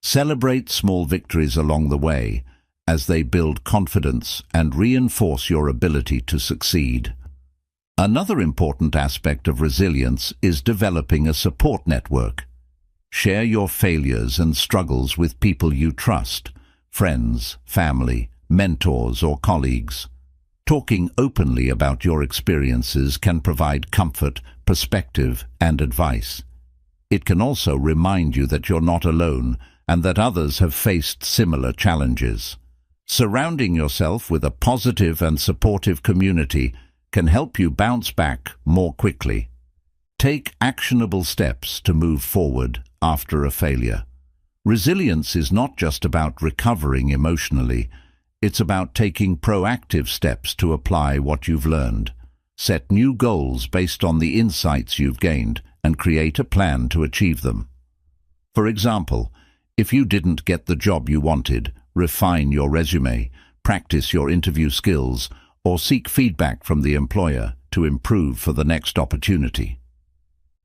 Celebrate small victories along the way, as they build confidence and reinforce your ability to succeed. Another important aspect of resilience is developing a support network. Share your failures and struggles with people you trust, friends, family, mentors, or colleagues. Talking openly about your experiences can provide comfort, perspective, and advice. It can also remind you that you're not alone and that others have faced similar challenges. Surrounding yourself with a positive and supportive community can help you bounce back more quickly. Take actionable steps to move forward after a failure. Resilience is not just about recovering emotionally, it's about taking proactive steps to apply what you've learned. Set new goals based on the insights you've gained and create a plan to achieve them. For example, if you didn't get the job you wanted, refine your resume, practice your interview skills, or seek feedback from the employer to improve for the next opportunity.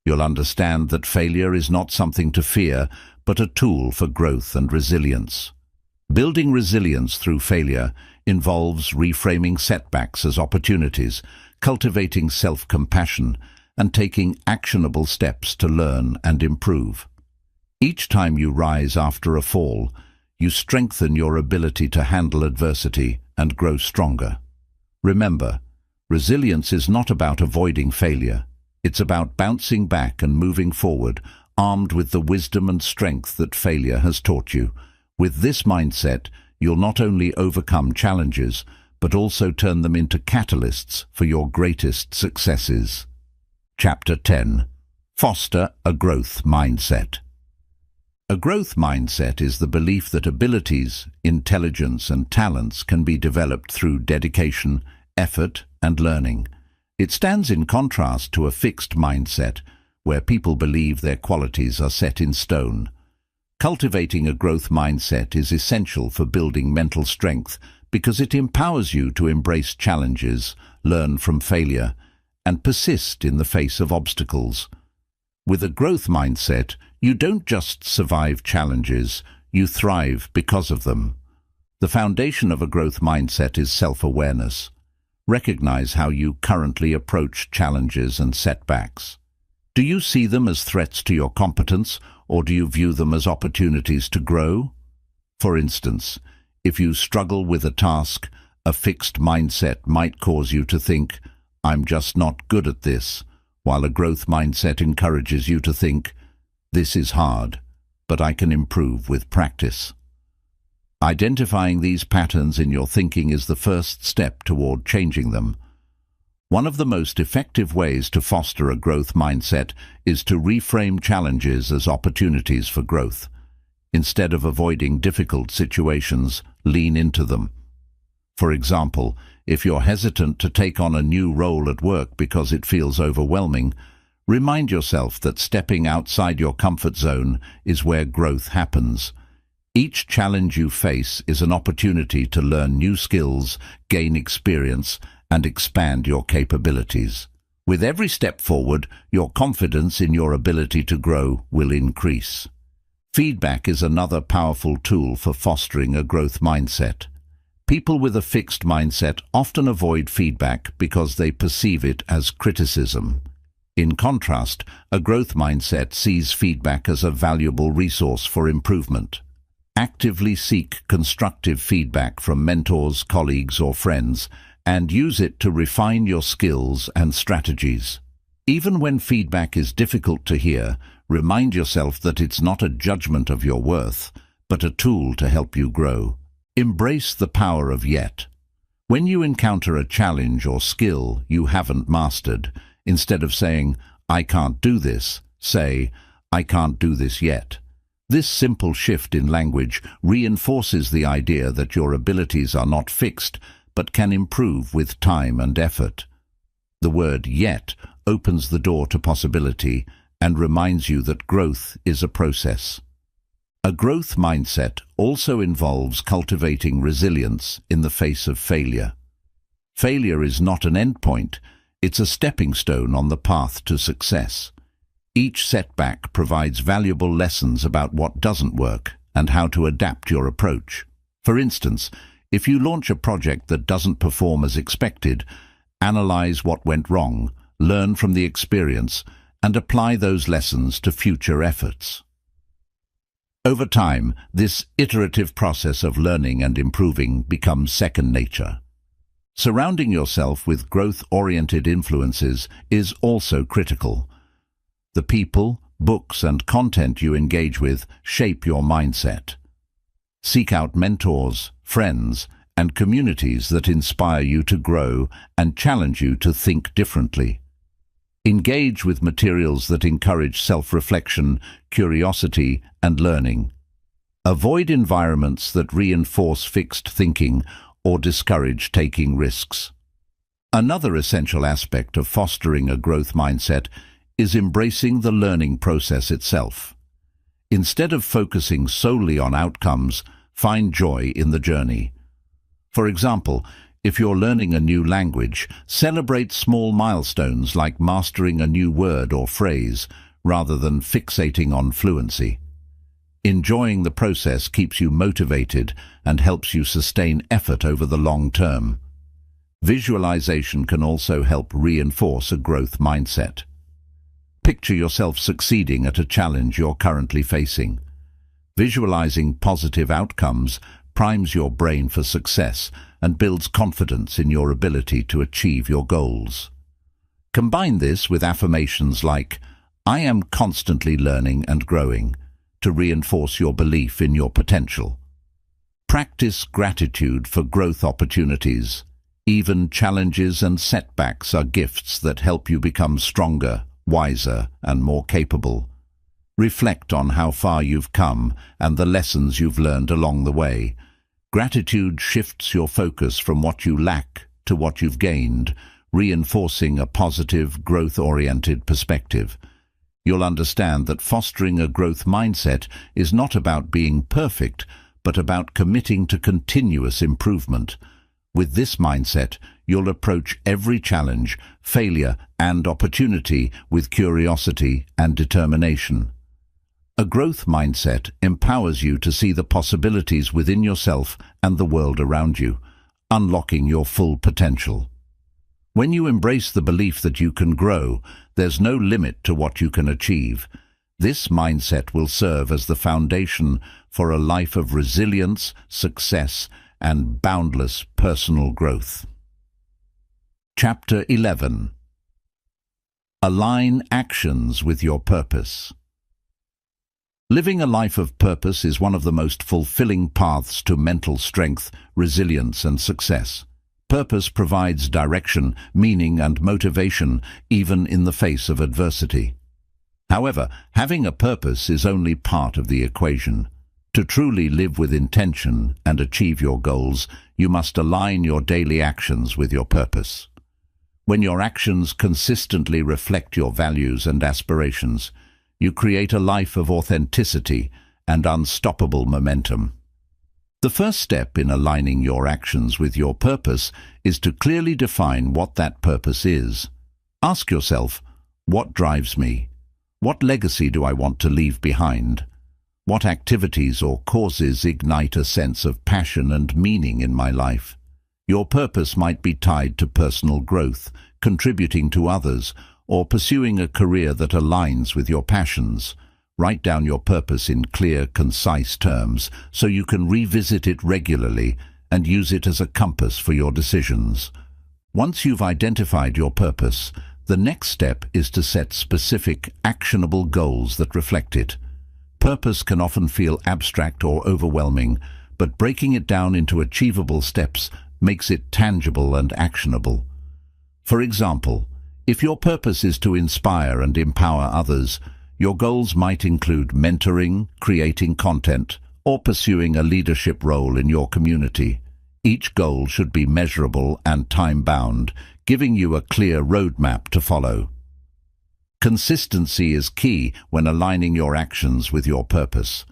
You'll understand that failure is not something to fear, but a tool for growth and resilience. Building resilience through failure involves reframing setbacks as opportunities, cultivating self-compassion, and taking actionable steps to learn and improve. Each time you rise after a fall, you strengthen your ability to handle adversity and grow stronger. Remember, resilience is not about avoiding failure. It's about bouncing back and moving forward, armed with the wisdom and strength that failure has taught you. With this mindset, you'll not only overcome challenges, but also turn them into catalysts for your greatest successes. Chapter 10. Foster a growth mindset. A growth mindset is the belief that abilities, intelligence, and talents can be developed through dedication, effort, and learning. It stands in contrast to a fixed mindset, where people believe their qualities are set in stone. Cultivating a growth mindset is essential for building mental strength because it empowers you to embrace challenges, learn from failure, and persist in the face of obstacles. With a growth mindset, you don't just survive challenges, you thrive because of them. The foundation of a growth mindset is self-awareness. Recognize how you currently approach challenges and setbacks. Do you see them as threats to your competence, or do you view them as opportunities to grow? For instance, if you struggle with a task, a fixed mindset might cause you to think, "I'm just not good at this," while a growth mindset encourages you to think, "This is hard, but I can improve with practice." Identifying these patterns in your thinking is the first step toward changing them. One of the most effective ways to foster a growth mindset is to reframe challenges as opportunities for growth. Instead of avoiding difficult situations, lean into them. For example, if you're hesitant to take on a new role at work because it feels overwhelming, remind yourself that stepping outside your comfort zone is where growth happens. Each challenge you face is an opportunity to learn new skills, gain experience, and expand your capabilities. With every step forward, your confidence in your ability to grow will increase. Feedback is another powerful tool for fostering a growth mindset. People with a fixed mindset often avoid feedback because they perceive it as criticism. In contrast, a growth mindset sees feedback as a valuable resource for improvement. Actively seek constructive feedback from mentors, colleagues, or friends, and use it to refine your skills and strategies. Even when feedback is difficult to hear, remind yourself that it's not a judgment of your worth, but a tool to help you grow. Embrace the power of yet. When you encounter a challenge or skill you haven't mastered, instead of saying, "I can't do this," say, "I can't do this yet." This simple shift in language reinforces the idea that your abilities are not fixed, but can improve with time and effort. The word "yet" opens the door to possibility and reminds you that growth is a process. A growth mindset also involves cultivating resilience in the face of failure. Failure is not an endpoint, it's a stepping stone on the path to success. Each setback provides valuable lessons about what doesn't work and how to adapt your approach. For instance, if you launch a project that doesn't perform as expected, analyze what went wrong, learn from the experience, and apply those lessons to future efforts. Over time, this iterative process of learning and improving becomes second nature. Surrounding yourself with growth-oriented influences is also critical. The people, books, and content you engage with shape your mindset. Seek out mentors, friends, and communities that inspire you to grow and challenge you to think differently. Engage with materials that encourage self-reflection, curiosity, and learning. Avoid environments that reinforce fixed thinking or discourage taking risks. Another essential aspect of fostering a growth mindset is embracing the learning process itself. Instead of focusing solely on outcomes, find joy in the journey. For example, if you're learning a new language, celebrate small milestones like mastering a new word or phrase, rather than fixating on fluency. Enjoying the process keeps you motivated and helps you sustain effort over the long term. Visualization can also help reinforce a growth mindset. Picture yourself succeeding at a challenge you're currently facing. Visualizing positive outcomes primes your brain for success and builds confidence in your ability to achieve your goals. Combine this with affirmations like, "I am constantly learning and growing," to reinforce your belief in your potential. Practice gratitude for growth opportunities. Even challenges and setbacks are gifts that help you become stronger, wiser, and more capable. Reflect on how far you've come and the lessons you've learned along the way. Gratitude shifts your focus from what you lack to what you've gained, reinforcing a positive, growth-oriented perspective. You'll understand that fostering a growth mindset is not about being perfect, but about committing to continuous improvement. With this mindset, you'll approach every challenge, failure, and opportunity with curiosity and determination. A growth mindset empowers you to see the possibilities within yourself and the world around you, unlocking your full potential. When you embrace the belief that you can grow, there's no limit to what you can achieve. This mindset will serve as the foundation for a life of resilience, success, and boundless personal growth. Chapter 11. Align actions with your purpose. Living a life of purpose is one of the most fulfilling paths to mental strength, resilience, and success. Purpose provides direction, meaning, and motivation, even in the face of adversity. However, having a purpose is only part of the equation. To truly live with intention and achieve your goals, you must align your daily actions with your purpose. When your actions consistently reflect your values and aspirations, you create a life of authenticity and unstoppable momentum. The first step in aligning your actions with your purpose is to clearly define what that purpose is. Ask yourself, what drives me? What legacy do I want to leave behind? What activities or causes ignite a sense of passion and meaning in my life? Your purpose might be tied to personal growth, contributing to others, or pursuing a career that aligns with your passions. Write down your purpose in clear, concise terms so you can revisit it regularly and use it as a compass for your decisions. Once you've identified your purpose, the next step is to set specific, actionable goals that reflect it. Purpose can often feel abstract or overwhelming, but breaking it down into achievable steps makes it tangible and actionable. For example, if your purpose is to inspire and empower others, your goals might include mentoring, creating content, or pursuing a leadership role in your community. Each goal should be measurable and time-bound, giving you a clear roadmap to follow. Consistency is key when aligning your actions with your purpose.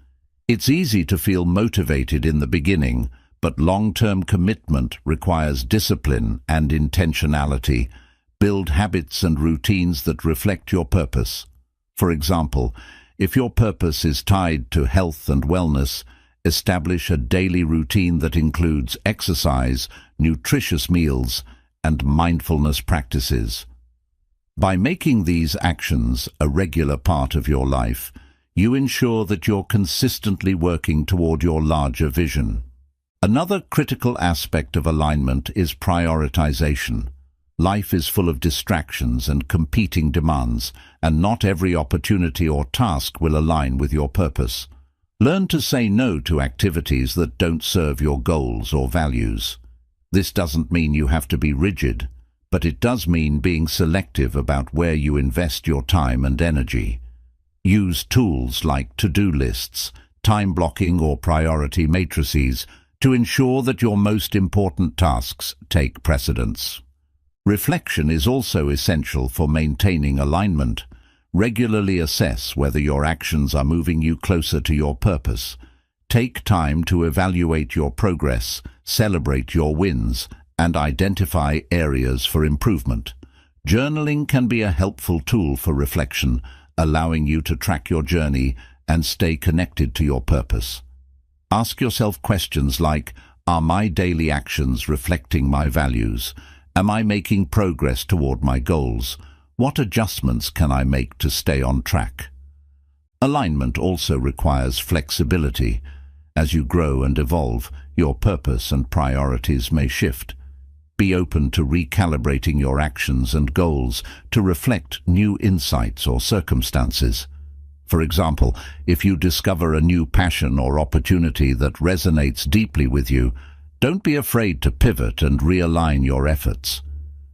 It's easy to feel motivated in the beginning, but long-term commitment requires discipline and intentionality. Build habits and routines that reflect your purpose. For example, if your purpose is tied to health and wellness, establish a daily routine that includes exercise, nutritious meals, and mindfulness practices. By making these actions a regular part of your life, You ensure that you're consistently working toward your larger vision. Another critical aspect of alignment is prioritization. Life is full of distractions and competing demands, and not every opportunity or task will align with your purpose. Learn to say no to activities that don't serve your goals or values. This doesn't mean you have to be rigid, but it does mean being selective about where you invest your time and energy. Use tools like to-do lists, time blocking or priority matrices to ensure that your most important tasks take precedence. Reflection is also essential for maintaining alignment. Regularly assess whether your actions are moving you closer to your purpose. Take time to evaluate your progress, celebrate your wins, and identify areas for improvement. Journaling can be a helpful tool for reflection, allowing you to track your journey and stay connected to your purpose. Ask yourself questions like, are my daily actions reflecting my values? Am I making progress toward my goals? What adjustments can I make to stay on track? Alignment also requires flexibility. As you grow and evolve, your purpose and priorities may shift. Be open to recalibrating your actions and goals to reflect new insights or circumstances. For example, if you discover a new passion or opportunity that resonates deeply with you, don't be afraid to pivot and realign your efforts.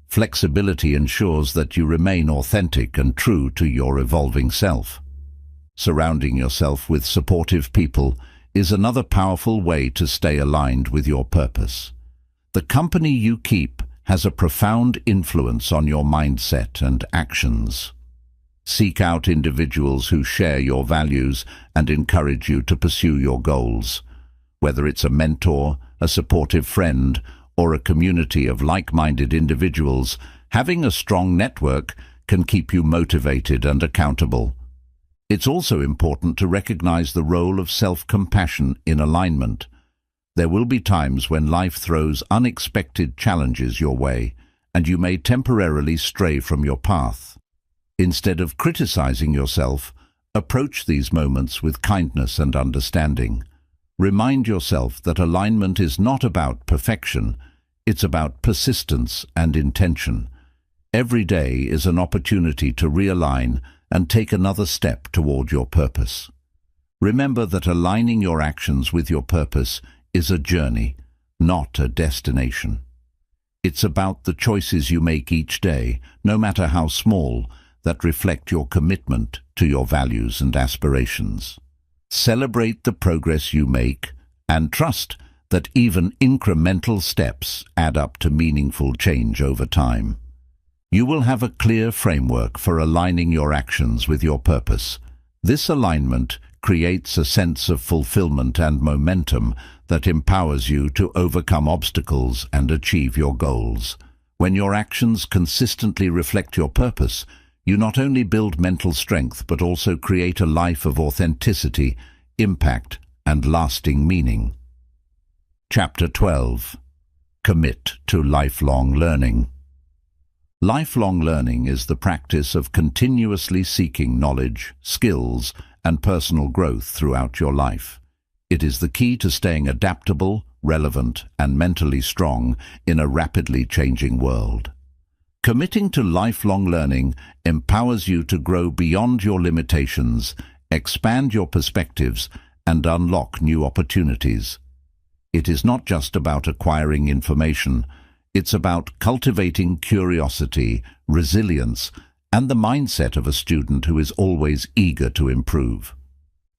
Flexibility ensures that you remain authentic and true to your evolving self. Surrounding yourself with supportive people is another powerful way to stay aligned with your purpose. The company you keep has a profound influence on your mindset and actions. Seek out individuals who share your values and encourage you to pursue your goals. Whether it's a mentor, a supportive friend, or a community of like-minded individuals, having a strong network can keep you motivated and accountable. It's also important to recognize the role of self-compassion in alignment. There will be times when life throws unexpected challenges your way, and you may temporarily stray from your path. Instead of criticizing yourself, approach these moments with kindness and understanding. Remind yourself that alignment is not about perfection, it's about persistence and intention. Every day is an opportunity to realign and take another step toward your purpose. Remember that aligning your actions with your purpose is a journey, not a destination. It's about the choices you make each day, no matter how small, that reflect your commitment to your values and aspirations. Celebrate the progress you make and trust that even incremental steps add up to meaningful change over time. You will have a clear framework for aligning your actions with your purpose. This alignment creates a sense of fulfillment and momentum that empowers you to overcome obstacles and achieve your goals. When your actions consistently reflect your purpose, you not only build mental strength but also create a life of authenticity, impact, and lasting meaning. Chapter 12. Commit to lifelong learning. Lifelong learning is the practice of continuously seeking knowledge, skills, and personal growth throughout your life. It is the key to staying adaptable, relevant, and mentally strong in a rapidly changing world. Committing to lifelong learning empowers you to grow beyond your limitations, expand your perspectives, and unlock new opportunities. It is not just about acquiring information, it's about cultivating curiosity, resilience, and the mindset of a student who is always eager to improve.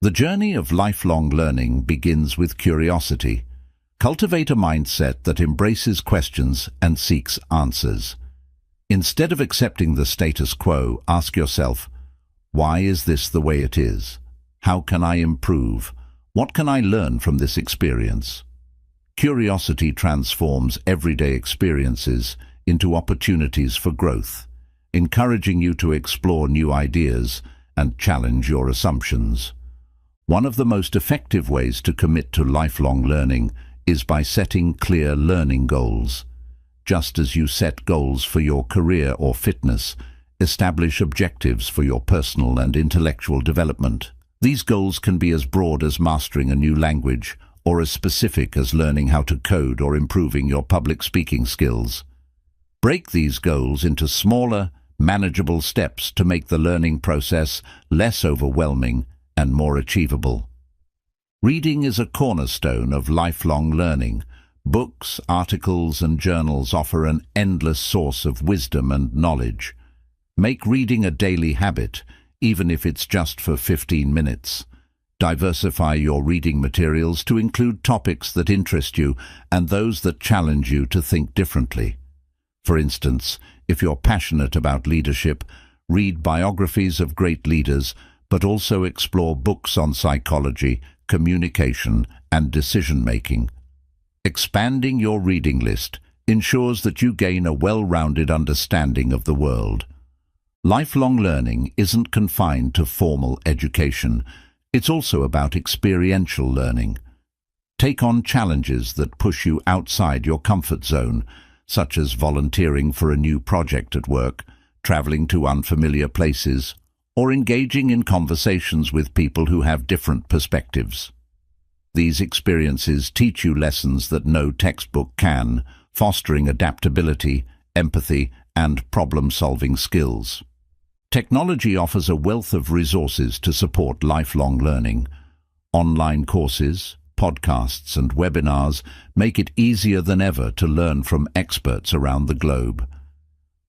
The journey of lifelong learning begins with curiosity. Cultivate a mindset that embraces questions and seeks answers. Instead of accepting the status quo, ask yourself, why is this the way it is? How can I improve? What can I learn from this experience? Curiosity transforms everyday experiences into opportunities for growth, encouraging you to explore new ideas and challenge your assumptions. One of the most effective ways to commit to lifelong learning is by setting clear learning goals. Just as you set goals for your career or fitness, establish objectives for your personal and intellectual development. These goals can be as broad as mastering a new language or as specific as learning how to code or improving your public speaking skills. Break these goals into smaller, manageable steps to make the learning process less overwhelming and more achievable. Reading is a cornerstone of lifelong learning. Books, articles, and journals offer an endless source of wisdom and knowledge. Make reading a daily habit, even if it's just for 15 minutes. Diversify your reading materials to include topics that interest you and those that challenge you to think differently. For instance, if you're passionate about leadership, read biographies of great leaders, but also explore books on psychology, communication, and decision-making. Expanding your reading list ensures that you gain a well-rounded understanding of the world. Lifelong learning isn't confined to formal education. It's also about experiential learning. Take on challenges that push you outside your comfort zone, such as volunteering for a new project at work, traveling to unfamiliar places, or engaging in conversations with people who have different perspectives. These experiences teach you lessons that no textbook can, fostering adaptability, empathy, and problem-solving skills. Technology offers a wealth of resources to support lifelong learning. Online courses, podcasts, and webinars make it easier than ever to learn from experts around the globe.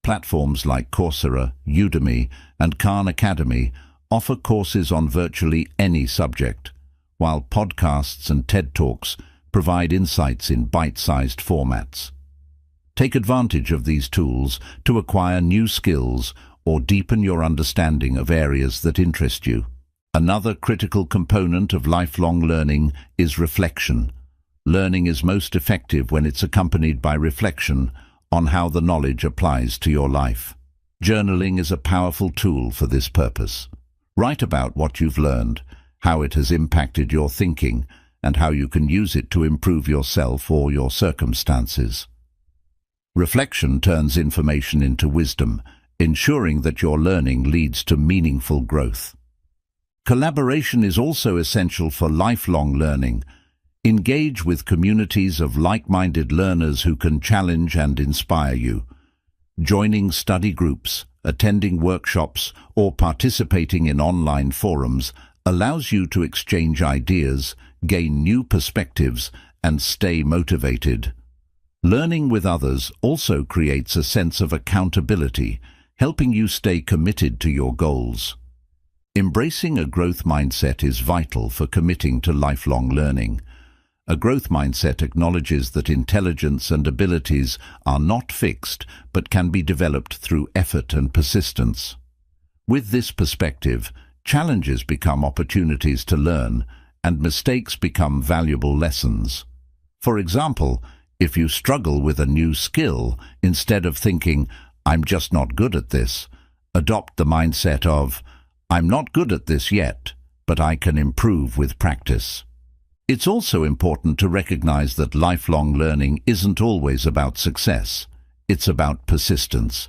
Platforms like Coursera, Udemy, and Khan Academy offer courses on virtually any subject, while podcasts and TED Talks provide insights in bite-sized formats. Take advantage of these tools to acquire new skills or deepen your understanding of areas that interest you. Another critical component of lifelong learning is reflection. Learning is most effective when it's accompanied by reflection on how the knowledge applies to your life. Journaling is a powerful tool for this purpose. Write about what you've learned, how it has impacted your thinking, and how you can use it to improve yourself or your circumstances. Reflection turns information into wisdom, ensuring that your learning leads to meaningful growth. Collaboration is also essential for lifelong learning. Engage with communities of like-minded learners who can challenge and inspire you. Joining study groups, attending workshops, or participating in online forums allows you to exchange ideas, gain new perspectives, and stay motivated. Learning with others also creates a sense of accountability, helping you stay committed to your goals. Embracing a growth mindset is vital for committing to lifelong learning. A growth mindset acknowledges that intelligence and abilities are not fixed but can be developed through effort and persistence. With this perspective, challenges become opportunities to learn, and mistakes become valuable lessons. For example, if you struggle with a new skill, instead of thinking, "I'm just not good at this," adopt the mindset of, "I'm not good at this yet, but I can improve with practice." It's also important to recognize that lifelong learning isn't always about success. It's about persistence.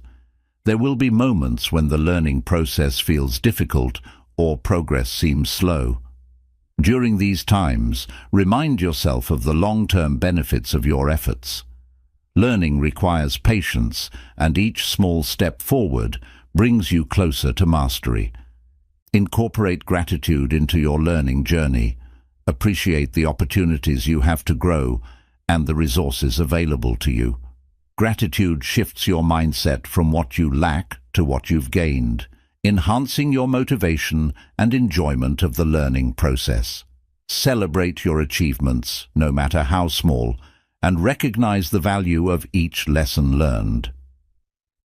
There will be moments when the learning process feels difficult or progress seems slow. During these times, remind yourself of the long-term benefits of your efforts. Learning requires patience, and each small step forward brings you closer to mastery. Incorporate gratitude into your learning journey. Appreciate the opportunities you have to grow and the resources available to you. Gratitude shifts your mindset from what you lack to what you've gained, enhancing your motivation and enjoyment of the learning process. Celebrate your achievements, no matter how small, and recognize the value of each lesson learned.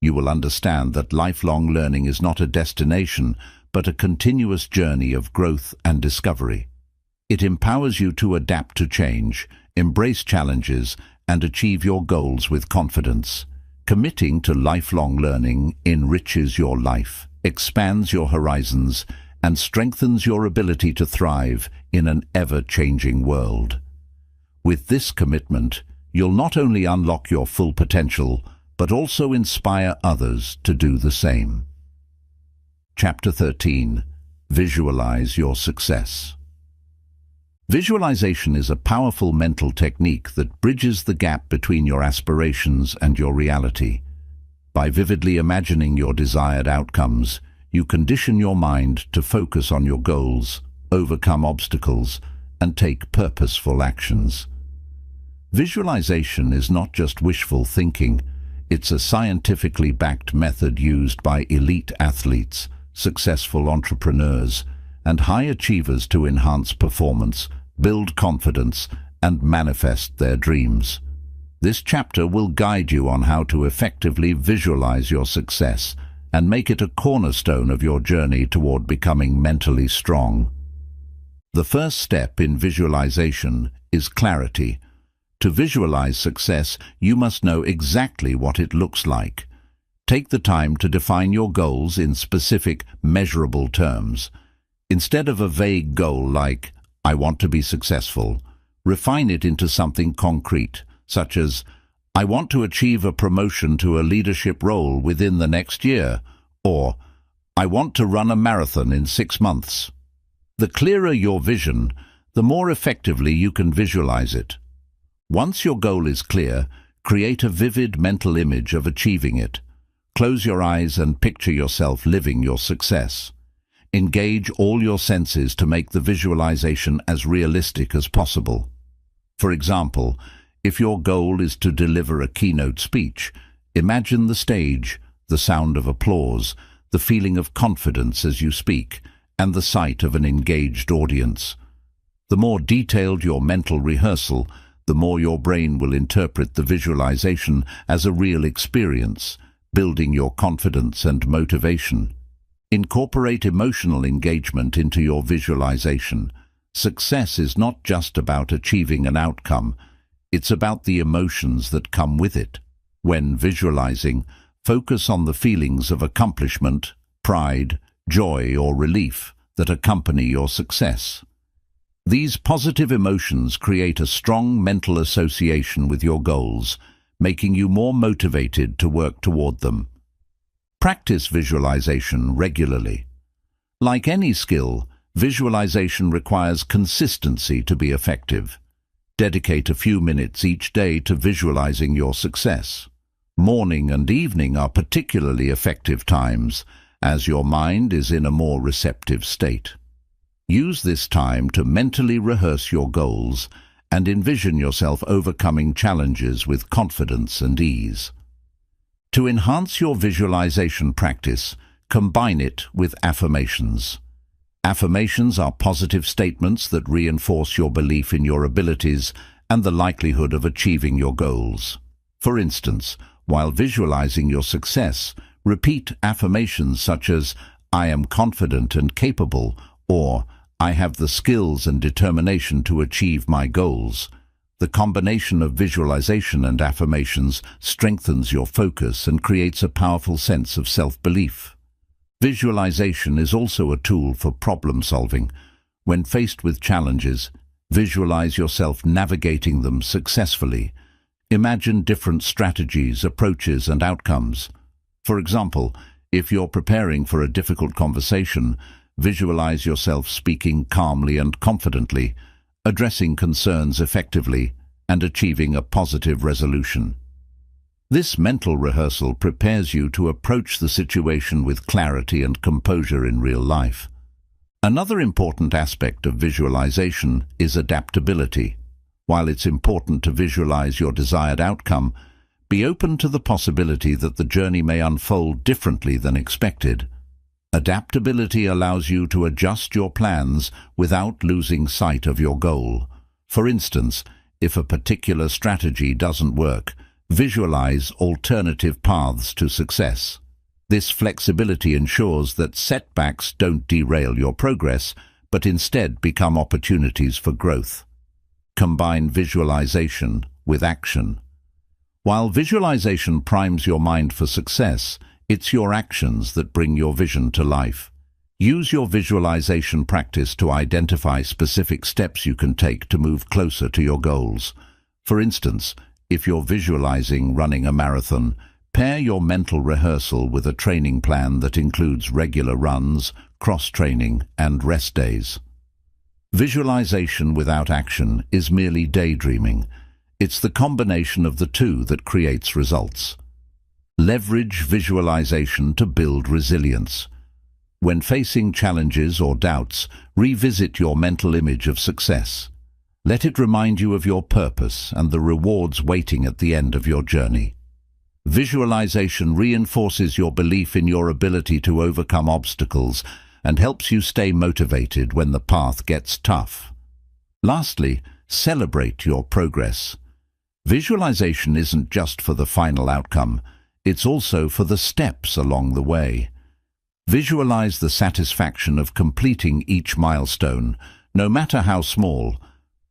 You will understand that lifelong learning is not a destination, but a continuous journey of growth and discovery. It empowers you to adapt to change, embrace challenges, and achieve your goals with confidence. Committing to lifelong learning enriches your life, expands your horizons, and strengthens your ability to thrive in an ever-changing world. With this commitment, you'll not only unlock your full potential, but also inspire others to do the same. Chapter 13. Visualize your success. Visualization is a powerful mental technique that bridges the gap between your aspirations and your reality. By vividly imagining your desired outcomes, you condition your mind to focus on your goals, overcome obstacles, and take purposeful actions. Visualization is not just wishful thinking, it's a scientifically backed method used by elite athletes, successful entrepreneurs, and high achievers to enhance performance, build confidence, and manifest their dreams. This chapter will guide you on how to effectively visualize your success and make it a cornerstone of your journey toward becoming mentally strong. The first step in visualization is clarity. To visualize success, you must know exactly what it looks like. Take the time to define your goals in specific, measurable terms. Instead of a vague goal like, "I want to be successful," refine it into something concrete, such as, "I want to achieve a promotion to a leadership role within the next year," or, "I want to run a marathon in 6 months." The clearer your vision, the more effectively you can visualize it. Once your goal is clear, create a vivid mental image of achieving it. Close your eyes and picture yourself living your success. Engage all your senses to make the visualization as realistic as possible. For example, if your goal is to deliver a keynote speech, imagine the stage, the sound of applause, the feeling of confidence as you speak, and the sight of an engaged audience. The more detailed your mental rehearsal, the more your brain will interpret the visualization as a real experience, building your confidence and motivation. Incorporate emotional engagement into your visualization. Success is not just about achieving an outcome, it's about the emotions that come with it. When visualizing, focus on the feelings of accomplishment, pride, joy, or relief that accompany your success. These positive emotions create a strong mental association with your goals, making you more motivated to work toward them. Practice visualization regularly. Like any skill, visualization requires consistency to be effective. Dedicate a few minutes each day to visualizing your success. Morning and evening are particularly effective times, as your mind is in a more receptive state. Use this time to mentally rehearse your goals and envision yourself overcoming challenges with confidence and ease. To enhance your visualization practice, combine it with affirmations. Affirmations are positive statements that reinforce your belief in your abilities and the likelihood of achieving your goals. For instance, while visualizing your success, repeat affirmations such as, "I am confident and capable," or "I have the skills and determination to achieve my goals." The combination of visualization and affirmations strengthens your focus and creates a powerful sense of self-belief. Visualization is also a tool for problem solving. When faced with challenges, visualize yourself navigating them successfully. Imagine different strategies, approaches, and outcomes. For example, if you're preparing for a difficult conversation, visualize yourself speaking calmly and confidently, addressing concerns effectively, and achieving a positive resolution. This mental rehearsal prepares you to approach the situation with clarity and composure in real life. Another important aspect of visualization is adaptability. While it's important to visualize your desired outcome, be open to the possibility that the journey may unfold differently than expected. Adaptability allows you to adjust your plans without losing sight of your goal. For instance, if a particular strategy doesn't work, visualize alternative paths to success. This flexibility ensures that setbacks don't derail your progress, but instead become opportunities for growth. Combine visualization with action. While visualization primes your mind for success, it's your actions that bring your vision to life. Use your visualization practice to identify specific steps you can take to move closer to your goals. For instance, if you're visualizing running a marathon, pair your mental rehearsal with a training plan that includes regular runs, cross-training, and rest days. Visualization without action is merely daydreaming. It's the combination of the two that creates results. Leverage visualization to build resilience. When facing challenges or doubts, revisit your mental image of success. Let it remind you of your purpose and the rewards waiting at the end of your journey. Visualization reinforces your belief in your ability to overcome obstacles and helps you stay motivated when the path gets tough. Lastly, celebrate your progress. Visualization isn't just for the final outcome, it's also for the steps along the way. Visualize the satisfaction of completing each milestone, no matter how small.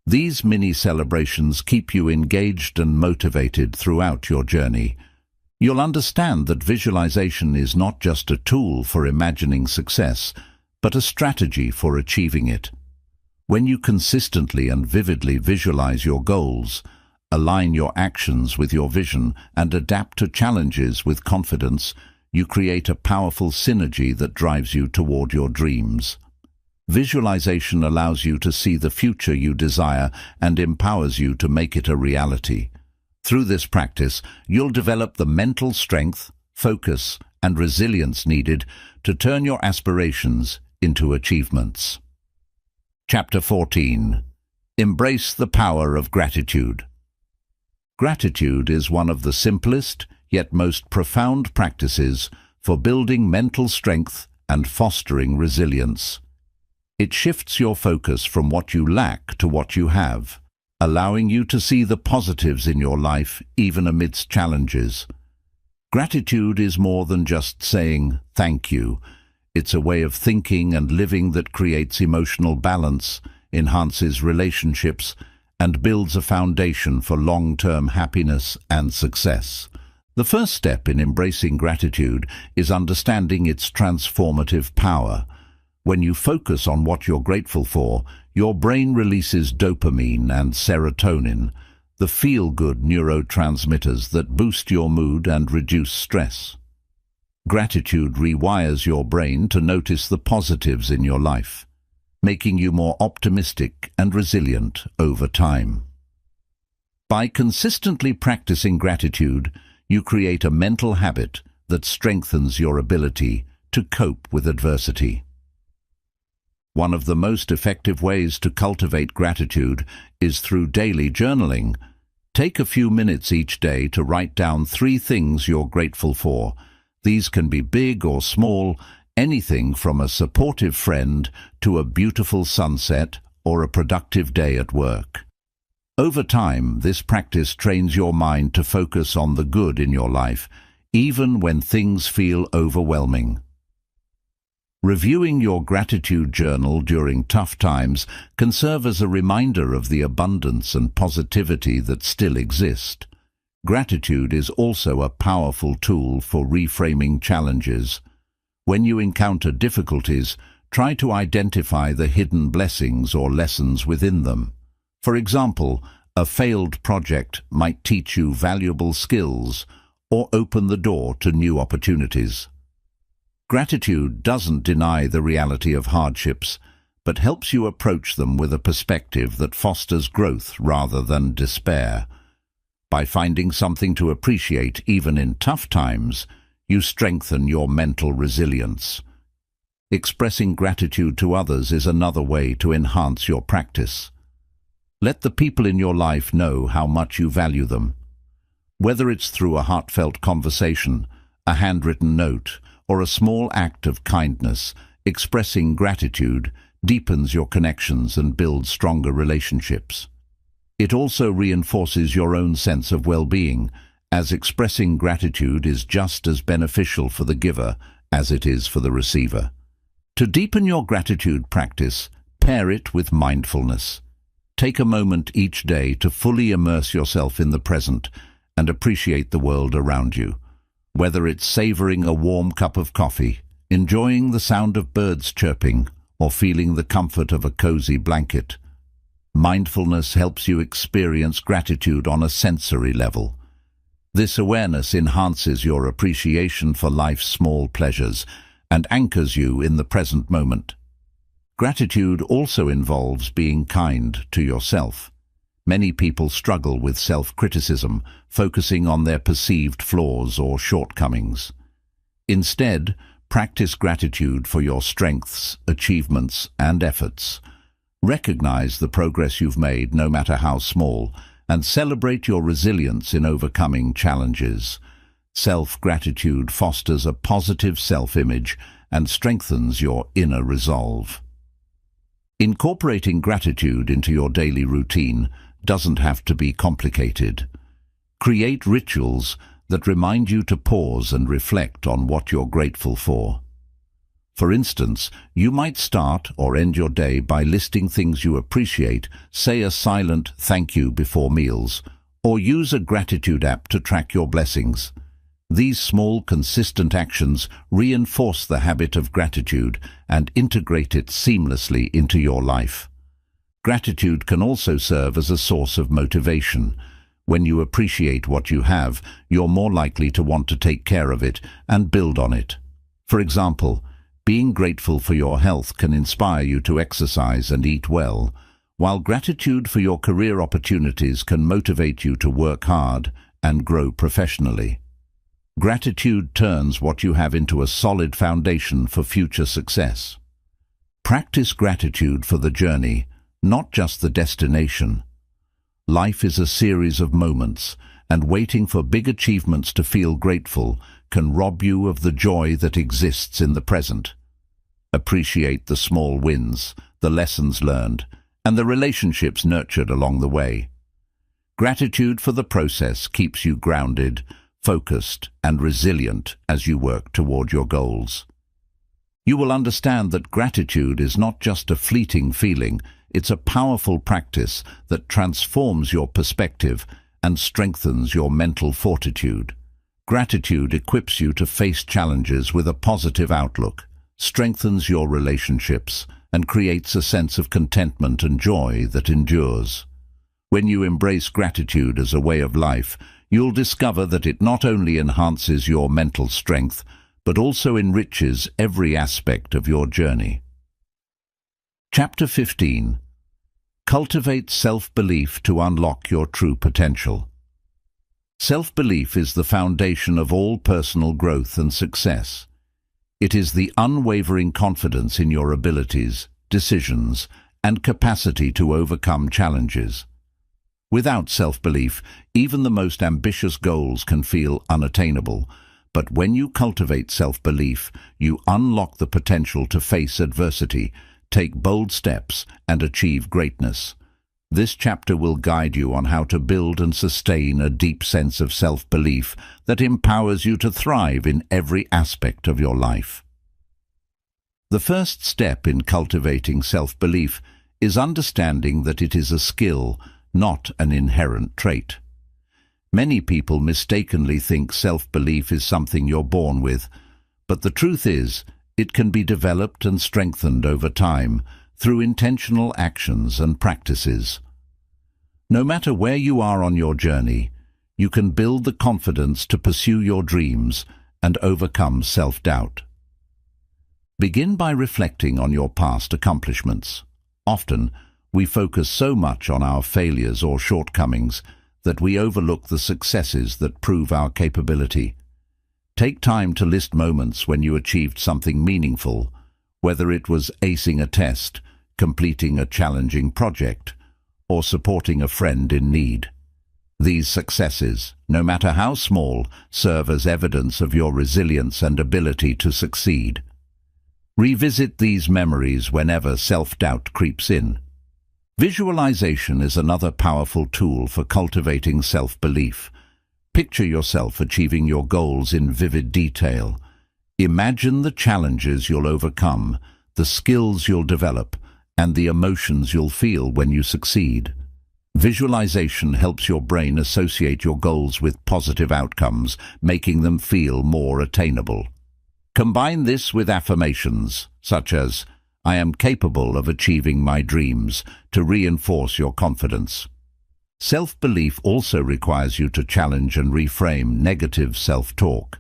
These mini celebrations keep you engaged and motivated throughout your journey. You'll understand that visualization is not just a tool for imagining success, but a strategy for achieving it. When you consistently and vividly visualize your goals, align your actions with your vision, and adapt to challenges with confidence, you create a powerful synergy that drives you toward your dreams. Visualization allows you to see the future you desire and empowers you to make it a reality. Through this practice, you'll develop the mental strength, focus, and resilience needed to turn your aspirations into achievements. Chapter 14. Embrace the power of gratitude. Gratitude is one of the simplest, yet most profound practices for building mental strength and fostering resilience. It shifts your focus from what you lack to what you have, allowing you to see the positives in your life even amidst challenges. Gratitude is more than just saying thank you. It's a way of thinking and living that creates emotional balance, enhances relationships, and builds a foundation for long-term happiness and success. The first step in embracing gratitude is understanding its transformative power. When you focus on what you're grateful for, your brain releases dopamine and serotonin, the feel-good neurotransmitters that boost your mood and reduce stress. Gratitude rewires your brain to notice the positives in your life, making you more optimistic and resilient over time. By consistently practicing gratitude, you create a mental habit that strengthens your ability to cope with adversity. One of the most effective ways to cultivate gratitude is through daily journaling. Take a few minutes each day to write down 3 things you're grateful for. These can be big or small, anything from a supportive friend to a beautiful sunset or a productive day at work. Over time, this practice trains your mind to focus on the good in your life, even when things feel overwhelming. Reviewing your gratitude journal during tough times can serve as a reminder of the abundance and positivity that still exist. Gratitude is also a powerful tool for reframing challenges. When you encounter difficulties, try to identify the hidden blessings or lessons within them. For example, a failed project might teach you valuable skills or open the door to new opportunities. Gratitude doesn't deny the reality of hardships, but helps you approach them with a perspective that fosters growth rather than despair. By finding something to appreciate even in tough times, you strengthen your mental resilience. Expressing gratitude to others is another way to enhance your practice. Let the people in your life know how much you value them. Whether it's through a heartfelt conversation, a handwritten note, or a small act of kindness, expressing gratitude deepens your connections and builds stronger relationships. It also reinforces your own sense of well-being, as expressing gratitude is just as beneficial for the giver as it is for the receiver. To deepen your gratitude practice, pair it with mindfulness. Take a moment each day to fully immerse yourself in the present and appreciate the world around you. Whether it's savoring a warm cup of coffee, enjoying the sound of birds chirping, or feeling the comfort of a cozy blanket, mindfulness helps you experience gratitude on a sensory level. This awareness enhances your appreciation for life's small pleasures and anchors you in the present moment. Gratitude also involves being kind to yourself. Many people struggle with self-criticism, focusing on their perceived flaws or shortcomings. Instead, practice gratitude for your strengths, achievements, and efforts. Recognize the progress you've made, no matter how small, and celebrate your resilience in overcoming challenges. Self-gratitude fosters a positive self-image and strengthens your inner resolve. Incorporating gratitude into your daily routine doesn't have to be complicated. Create rituals that remind you to pause and reflect on what you're grateful for. For instance, you might start or end your day by listing things you appreciate, say a silent thank you before meals, or use a gratitude app to track your blessings. These small, consistent actions reinforce the habit of gratitude and integrate it seamlessly into your life. Gratitude can also serve as a source of motivation. When you appreciate what you have, you're more likely to want to take care of it and build on it. For example, being grateful for your health can inspire you to exercise and eat well, while gratitude for your career opportunities can motivate you to work hard and grow professionally. Gratitude turns what you have into a solid foundation for future success. Practice gratitude for the journey, not just the destination. Life is a series of moments, and waiting for big achievements to feel grateful can rob you of the joy that exists in the present. Appreciate the small wins, the lessons learned, and the relationships nurtured along the way. Gratitude for the process keeps you grounded, focused, and resilient as you work toward your goals. You will understand that gratitude is not just a fleeting feeling, it's a powerful practice that transforms your perspective and strengthens your mental fortitude. Gratitude equips you to face challenges with a positive outlook, strengthens your relationships, and creates a sense of contentment and joy that endures. When you embrace gratitude as a way of life, you'll discover that it not only enhances your mental strength, but also enriches every aspect of your journey. Chapter 15. Cultivate self-belief to unlock your true potential. Self-belief is the foundation of all personal growth and success. It is the unwavering confidence in your abilities, decisions, and capacity to overcome challenges. Without self-belief, even the most ambitious goals can feel unattainable, but when you cultivate self-belief, you unlock the potential to face adversity, take bold steps, and achieve greatness. This chapter will guide you on how to build and sustain a deep sense of self-belief that empowers you to thrive in every aspect of your life. The first step in cultivating self-belief is understanding that it is a skill, not an inherent trait. Many people mistakenly think self-belief is something you're born with, but the truth is, it can be developed and strengthened over time through intentional actions and practices. No matter where you are on your journey, you can build the confidence to pursue your dreams and overcome self-doubt. Begin by reflecting on your past accomplishments. Often, we focus so much on our failures or shortcomings that we overlook the successes that prove our capability. Take time to list moments when you achieved something meaningful, whether it was acing a test, completing a challenging project, or supporting a friend in need. These successes, no matter how small, serve as evidence of your resilience and ability to succeed. Revisit these memories whenever self-doubt creeps in. Visualization is another powerful tool for cultivating self-belief. Picture yourself achieving your goals in vivid detail. Imagine the challenges you'll overcome, the skills you'll develop, and the emotions you'll feel when you succeed. Visualization helps your brain associate your goals with positive outcomes, making them feel more attainable. Combine this with affirmations, such as, "I am capable of achieving my dreams," to reinforce your confidence. Self-belief also requires you to challenge and reframe negative self-talk.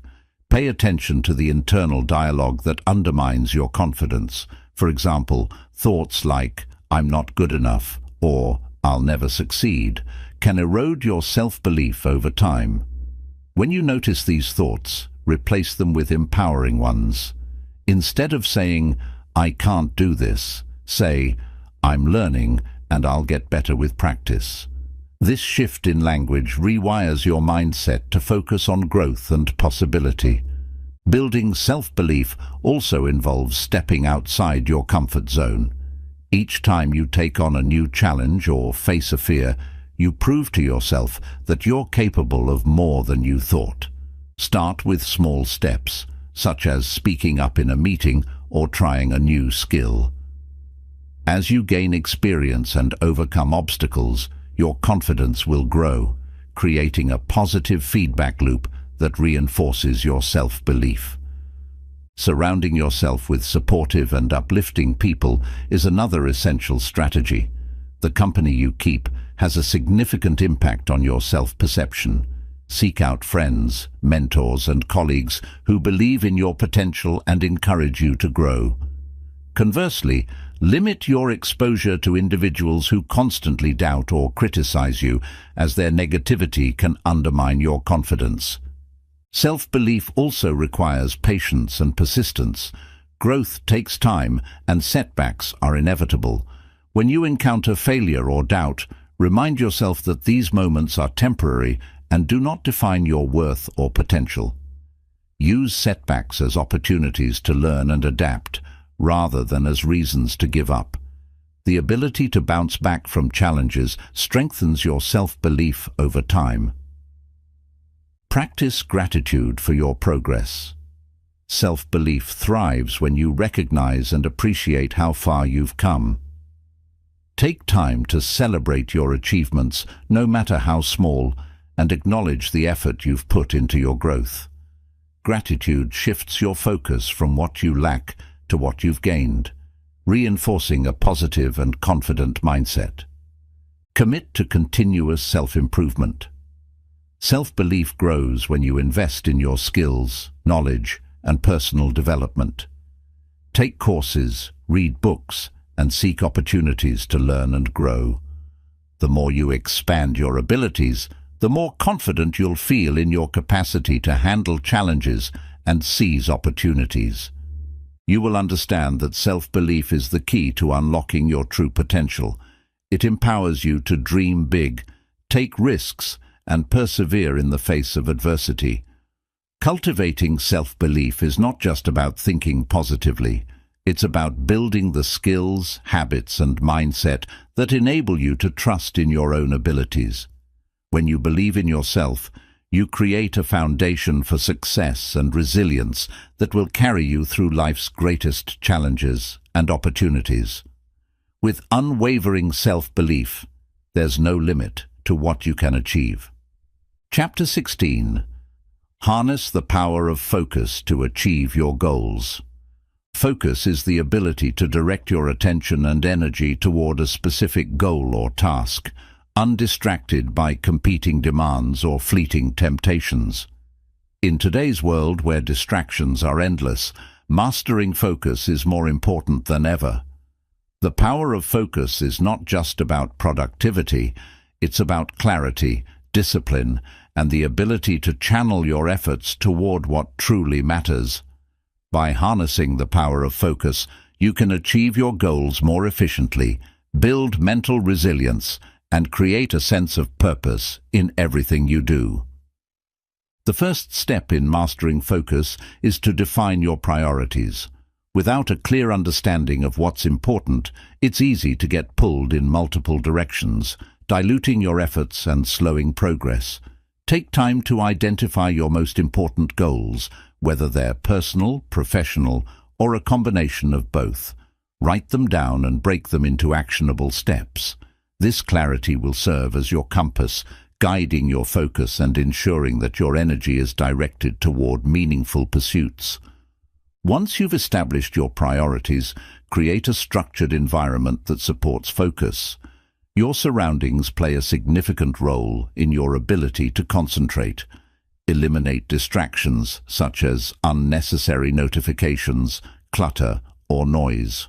Pay attention to the internal dialogue that undermines your confidence. For example, thoughts like, "I'm not good enough," or "I'll never succeed," can erode your self-belief over time. When you notice these thoughts, replace them with empowering ones. Instead of saying, "I can't do this," say, "I'm learning and I'll get better with practice." This shift in language rewires your mindset to focus on growth and possibility. Building self-belief also involves stepping outside your comfort zone. Each time you take on a new challenge or face a fear, you prove to yourself that you're capable of more than you thought. Start with small steps, such as speaking up in a meeting or trying a new skill. As you gain experience and overcome obstacles, your confidence will grow, creating a positive feedback loop that reinforces your self-belief. Surrounding yourself with supportive and uplifting people is another essential strategy. The company you keep has a significant impact on your self-perception. Seek out friends, mentors, and colleagues who believe in your potential and encourage you to grow. Conversely, limit your exposure to individuals who constantly doubt or criticize you, as their negativity can undermine your confidence. Self-belief also requires patience and persistence. Growth takes time, and setbacks are inevitable. When you encounter failure or doubt, remind yourself that these moments are temporary and do not define your worth or potential. Use setbacks as opportunities to learn and adapt, rather than as reasons to give up. The ability to bounce back from challenges strengthens your self-belief over time. Practice gratitude for your progress. Self-belief thrives when you recognize and appreciate how far you've come. Take time to celebrate your achievements, no matter how small, and acknowledge the effort you've put into your growth. Gratitude shifts your focus from what you lack to what you've gained, reinforcing a positive and confident mindset. Commit to continuous self-improvement. Self-belief grows when you invest in your skills, knowledge, and personal development. Take courses, read books, and seek opportunities to learn and grow. The more you expand your abilities, the more confident you'll feel in your capacity to handle challenges and seize opportunities. You will understand that self-belief is the key to unlocking your true potential. It empowers you to dream big, take risks, and persevere in the face of adversity. Cultivating self-belief is not just about thinking positively. It's about building the skills, habits, and mindset that enable you to trust in your own abilities. When you believe in yourself, you create a foundation for success and resilience that will carry you through life's greatest challenges and opportunities. With unwavering self-belief, there's no limit to what you can achieve. Chapter 16. Harness the power of focus to achieve your goals. Focus is the ability to direct your attention and energy toward a specific goal or task, undistracted by competing demands or fleeting temptations. In today's world where distractions are endless, mastering focus is more important than ever. The power of focus is not just about productivity, it's about clarity, discipline, and the ability to channel your efforts toward what truly matters. By harnessing the power of focus, you can achieve your goals more efficiently, build mental resilience, and create a sense of purpose in everything you do. The first step in mastering focus is to define your priorities. Without a clear understanding of what's important, it's easy to get pulled in multiple directions, diluting your efforts and slowing progress. Take time to identify your most important goals, whether they're personal, professional, or a combination of both. Write them down and break them into actionable steps. This clarity will serve as your compass, guiding your focus and ensuring that your energy is directed toward meaningful pursuits. Once you've established your priorities, create a structured environment that supports focus. Your surroundings play a significant role in your ability to concentrate. Eliminate distractions such as unnecessary notifications, clutter, or noise.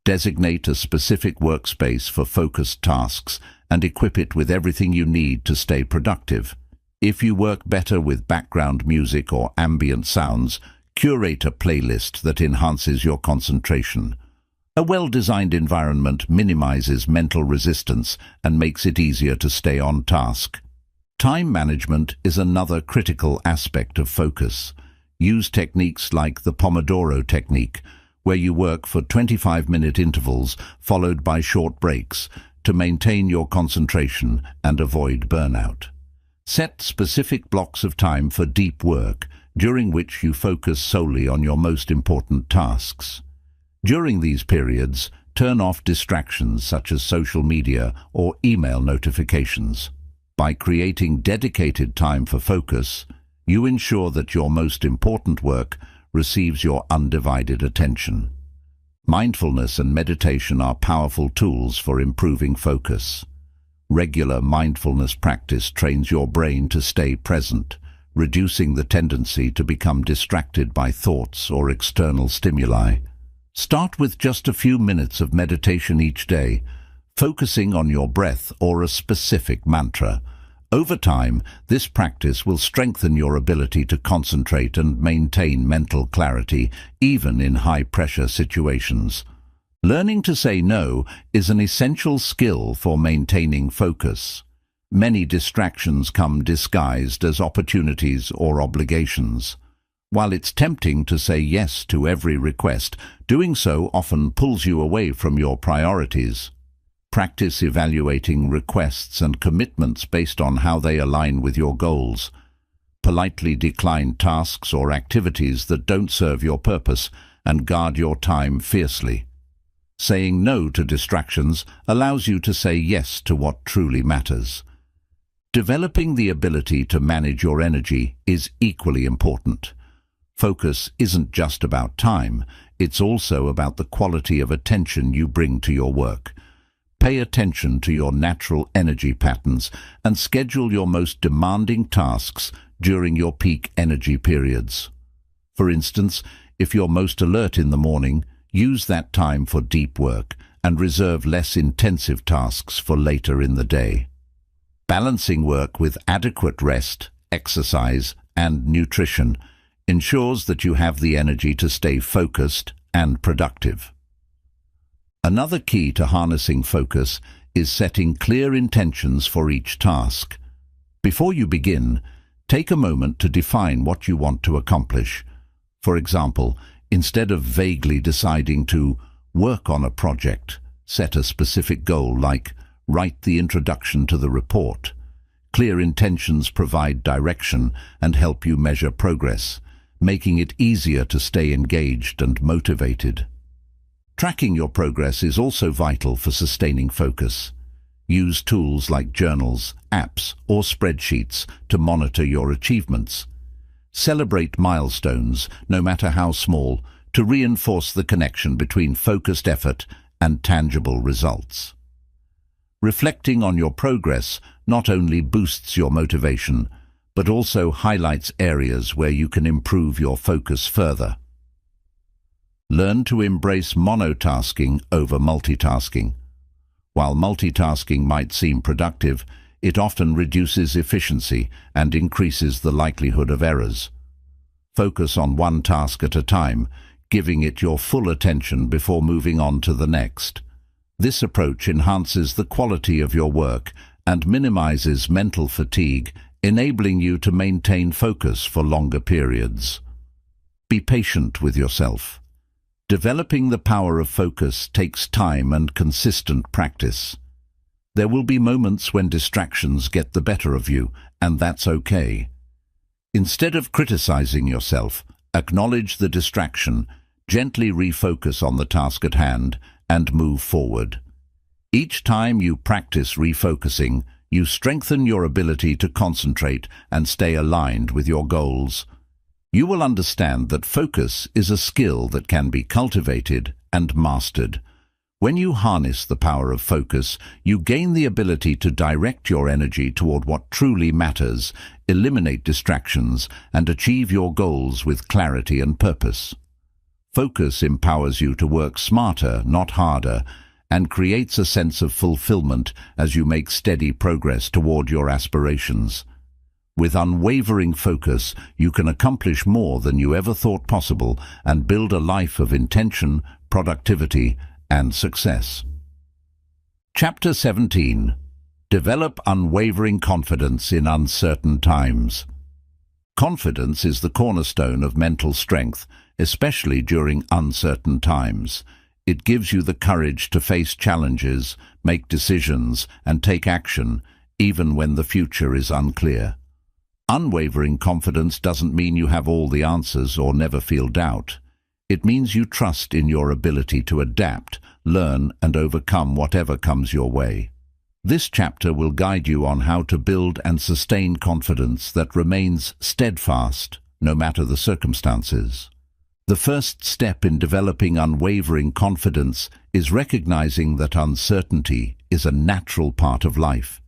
Designate a specific workspace for focused tasks and equip it with everything you need to stay productive. If you work better with background music or ambient sounds, curate a playlist that enhances your concentration. A well-designed environment minimizes mental resistance and makes it easier to stay on task. Time management is another critical aspect of focus. Use techniques like the Pomodoro technique, where you work for 25-minute intervals followed by short breaks to maintain your concentration and avoid burnout. Set specific blocks of time for deep work, during which you focus solely on your most important tasks. During these periods, turn off distractions such as social media or email notifications. By creating dedicated time for focus, you ensure that your most important work receives your undivided attention. Mindfulness and meditation are powerful tools for improving focus. Regular mindfulness practice trains your brain to stay present, reducing the tendency to become distracted by thoughts or external stimuli. Start with just a few minutes of meditation each day, focusing on your breath or a specific mantra. Over time, this practice will strengthen your ability to concentrate and maintain mental clarity, even in high-pressure situations. Learning to say no is an essential skill for maintaining focus. Many distractions come disguised as opportunities or obligations. While it's tempting to say yes to every request, doing so often pulls you away from your priorities. Practice evaluating requests and commitments based on how they align with your goals. Politely decline tasks or activities that don't serve your purpose and guard your time fiercely. Saying no to distractions allows you to say yes to what truly matters. Developing the ability to manage your energy is equally important. Focus isn't just about time, it's also about the quality of attention you bring to your work. Pay attention to your natural energy patterns and schedule your most demanding tasks during your peak energy periods. For instance, if you're most alert in the morning, use that time for deep work and reserve less intensive tasks for later in the day. Balancing work with adequate rest, exercise, and nutrition ensures that you have the energy to stay focused and productive. Another key to harnessing focus is setting clear intentions for each task. Before you begin, take a moment to define what you want to accomplish. For example, instead of vaguely deciding to work on a project, set a specific goal like write the introduction to the report. Clear intentions provide direction and help you measure progress, making it easier to stay engaged and motivated. Tracking your progress is also vital for sustaining focus. Use tools like journals, apps, or spreadsheets to monitor your achievements. Celebrate milestones, no matter how small, to reinforce the connection between focused effort and tangible results. Reflecting on your progress not only boosts your motivation, but also highlights areas where you can improve your focus further. Learn to embrace monotasking over multitasking. While multitasking might seem productive, it often reduces efficiency and increases the likelihood of errors. Focus on one task at a time, giving it your full attention before moving on to the next. This approach enhances the quality of your work and minimizes mental fatigue, enabling you to maintain focus for longer periods. Be patient with yourself. Developing the power of focus takes time and consistent practice. There will be moments when distractions get the better of you, and that's okay. Instead of criticizing yourself, acknowledge the distraction, gently refocus on the task at hand, and move forward. Each time you practice refocusing, you strengthen your ability to concentrate and stay aligned with your goals. You will understand that focus is a skill that can be cultivated and mastered. When you harness the power of focus, you gain the ability to direct your energy toward what truly matters, eliminate distractions, and achieve your goals with clarity and purpose. Focus empowers you to work smarter, not harder, and creates a sense of fulfillment as you make steady progress toward your aspirations. With unwavering focus, you can accomplish more than you ever thought possible and build a life of intention, productivity, and success. Chapter 17. Develop unwavering confidence in uncertain times. Confidence is the cornerstone of mental strength, especially during uncertain times. It gives you the courage to face challenges, make decisions, and take action, even when the future is unclear. Unwavering confidence doesn't mean you have all the answers or never feel doubt. It means you trust in your ability to adapt, learn, and overcome whatever comes your way. This chapter will guide you on how to build and sustain confidence that remains steadfast, no matter the circumstances. The first step in developing unwavering confidence is recognizing that uncertainty is a natural part of life.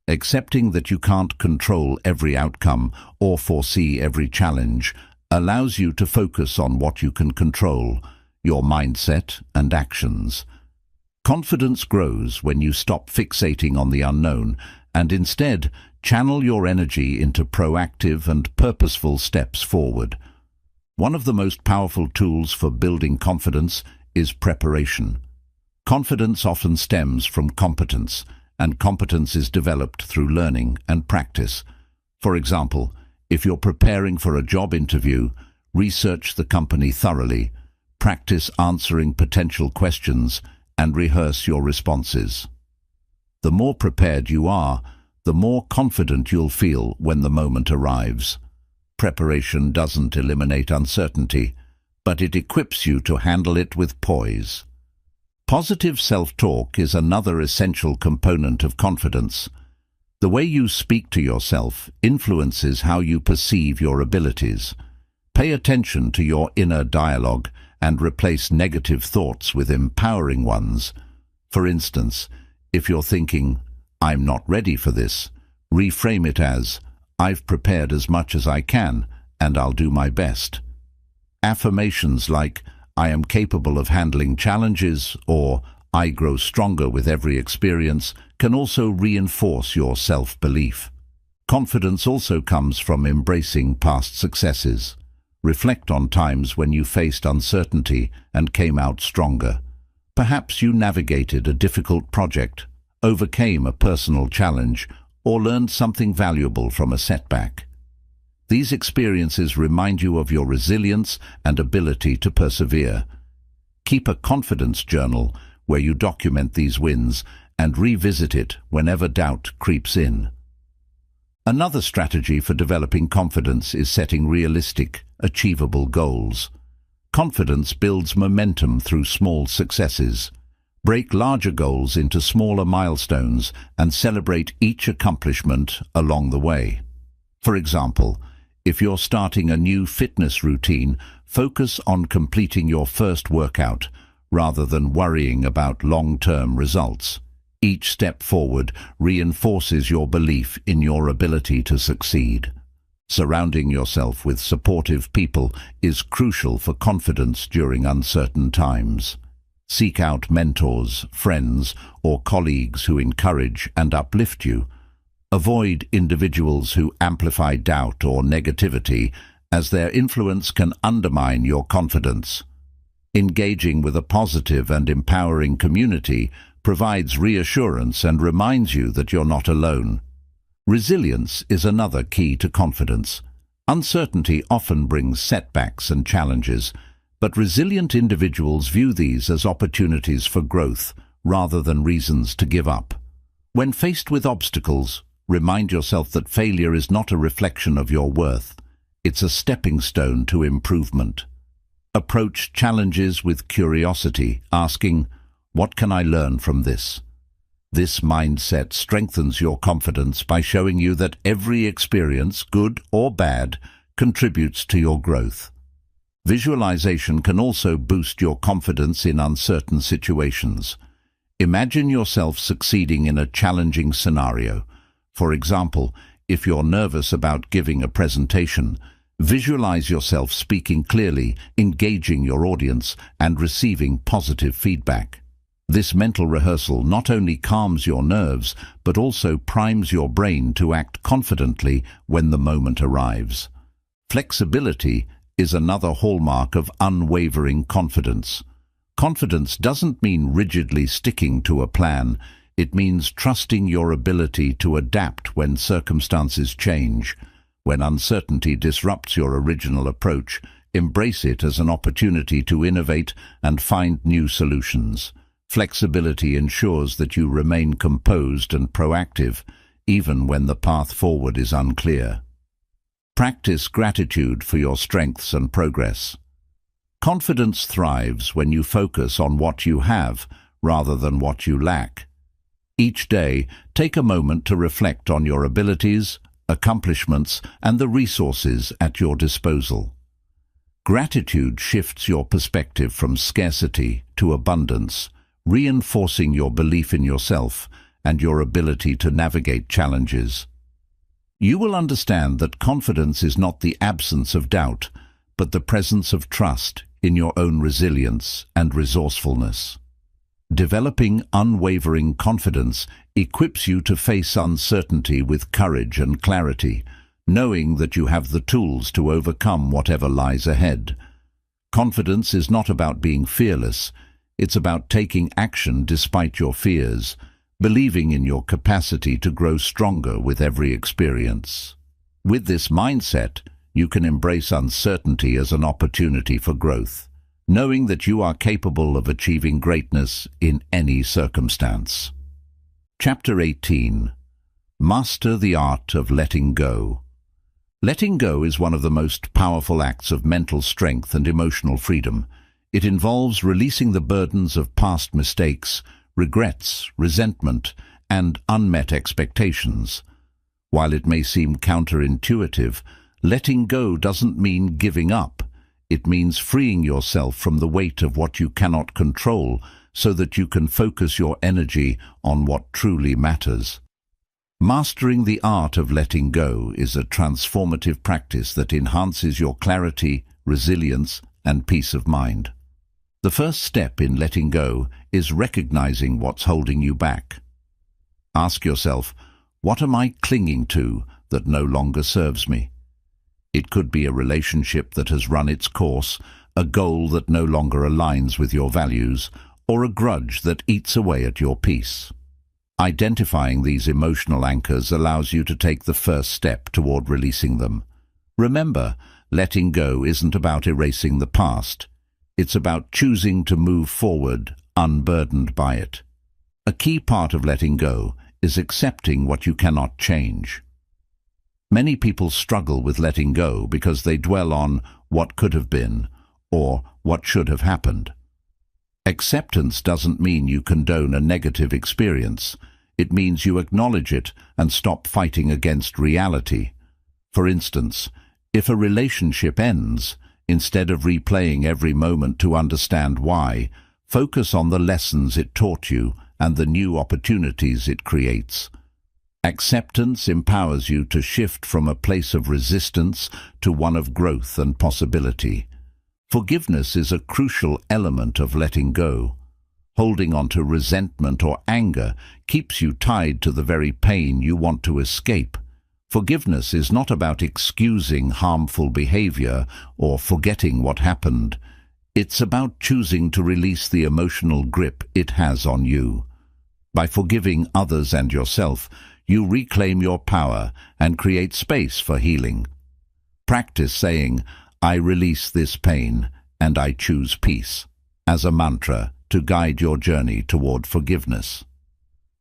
Accepting that you can't control every outcome or foresee every challenge allows you to focus on what you can control, your mindset and actions. Confidence grows when you stop fixating on the unknown and instead channel your energy into proactive and purposeful steps forward. One of the most powerful tools for building confidence is preparation. Confidence often stems from competence, and competence is developed through learning and practice. For example, if you're preparing for a job interview, research the company thoroughly, practice answering potential questions, and rehearse your responses. The more prepared you are, the more confident you'll feel when the moment arrives. Preparation doesn't eliminate uncertainty, but it equips you to handle it with poise. Positive self-talk is another essential component of confidence. The way you speak to yourself influences how you perceive your abilities. Pay attention to your inner dialogue and replace negative thoughts with empowering ones. For instance, if you're thinking, "I'm not ready for this," reframe it as, "I've prepared as much as I can, and I'll do my best." Affirmations like, "I am capable of handling challenges," or "I grow stronger with every experience," can also reinforce your self-belief. Confidence also comes from embracing past successes. Reflect on times when you faced uncertainty and came out stronger. Perhaps you navigated a difficult project, overcame a personal challenge, or learned something valuable from a setback. These experiences remind you of your resilience and ability to persevere. Keep a confidence journal where you document these wins and revisit it whenever doubt creeps in. Another strategy for developing confidence is setting realistic, achievable goals. Confidence builds momentum through small successes. Break larger goals into smaller milestones and celebrate each accomplishment along the way. For example, if you're starting a new fitness routine, focus on completing your first workout rather than worrying about long-term results. Each step forward reinforces your belief in your ability to succeed. Surrounding yourself with supportive people is crucial for confidence during uncertain times. Seek out mentors, friends, or colleagues who encourage and uplift you. Avoid individuals who amplify doubt or negativity, as their influence can undermine your confidence. Engaging with a positive and empowering community provides reassurance and reminds you that you're not alone. Resilience is another key to confidence. Uncertainty often brings setbacks and challenges, but resilient individuals view these as opportunities for growth rather than reasons to give up. When faced with obstacles, remind yourself that failure is not a reflection of your worth. It's a stepping stone to improvement. Approach challenges with curiosity, asking, "What can I learn from this?" This mindset strengthens your confidence by showing you that every experience, good or bad, contributes to your growth. Visualization can also boost your confidence in uncertain situations. Imagine yourself succeeding in a challenging scenario. For example, if you're nervous about giving a presentation, visualize yourself speaking clearly, engaging your audience, and receiving positive feedback. This mental rehearsal not only calms your nerves, but also primes your brain to act confidently when the moment arrives. Flexibility is another hallmark of unwavering confidence. Confidence doesn't mean rigidly sticking to a plan. It means trusting your ability to adapt when circumstances change. When uncertainty disrupts your original approach, embrace it as an opportunity to innovate and find new solutions. Flexibility ensures that you remain composed and proactive, even when the path forward is unclear. Practice gratitude for your strengths and progress. Confidence thrives when you focus on what you have rather than what you lack. Each day, take a moment to reflect on your abilities, accomplishments, and the resources at your disposal. Gratitude shifts your perspective from scarcity to abundance, reinforcing your belief in yourself and your ability to navigate challenges. You will understand that confidence is not the absence of doubt, but the presence of trust in your own resilience and resourcefulness. Developing unwavering confidence equips you to face uncertainty with courage and clarity, knowing that you have the tools to overcome whatever lies ahead. Confidence is not about being fearless. It's about taking action despite your fears, believing in your capacity to grow stronger with every experience. With this mindset, you can embrace uncertainty as an opportunity for growth, knowing that you are capable of achieving greatness in any circumstance. Chapter 18. Master the Art of Letting Go. Letting go is one of the most powerful acts of mental strength and emotional freedom. It involves releasing the burdens of past mistakes, regrets, resentment, and unmet expectations. While it may seem counterintuitive, letting go doesn't mean giving up. It means freeing yourself from the weight of what you cannot control so that you can focus your energy on what truly matters. Mastering the art of letting go is a transformative practice that enhances your clarity, resilience, and peace of mind. The first step in letting go is recognizing what's holding you back. Ask yourself, what am I clinging to that no longer serves me? It could be a relationship that has run its course, a goal that no longer aligns with your values, or a grudge that eats away at your peace. Identifying these emotional anchors allows you to take the first step toward releasing them. Remember, letting go isn't about erasing the past. It's about choosing to move forward, unburdened by it. A key part of letting go is accepting what you cannot change. Many people struggle with letting go because they dwell on what could have been or what should have happened. Acceptance doesn't mean you condone a negative experience. It means you acknowledge it and stop fighting against reality. For instance, if a relationship ends, instead of replaying every moment to understand why, focus on the lessons it taught you and the new opportunities it creates. Acceptance empowers you to shift from a place of resistance to one of growth and possibility. Forgiveness is a crucial element of letting go. Holding on to resentment or anger keeps you tied to the very pain you want to escape. Forgiveness is not about excusing harmful behavior or forgetting what happened. It's about choosing to release the emotional grip it has on you. By forgiving others and yourself, you reclaim your power and create space for healing. Practice saying, "I release this pain and I choose peace," as a mantra to guide your journey toward forgiveness.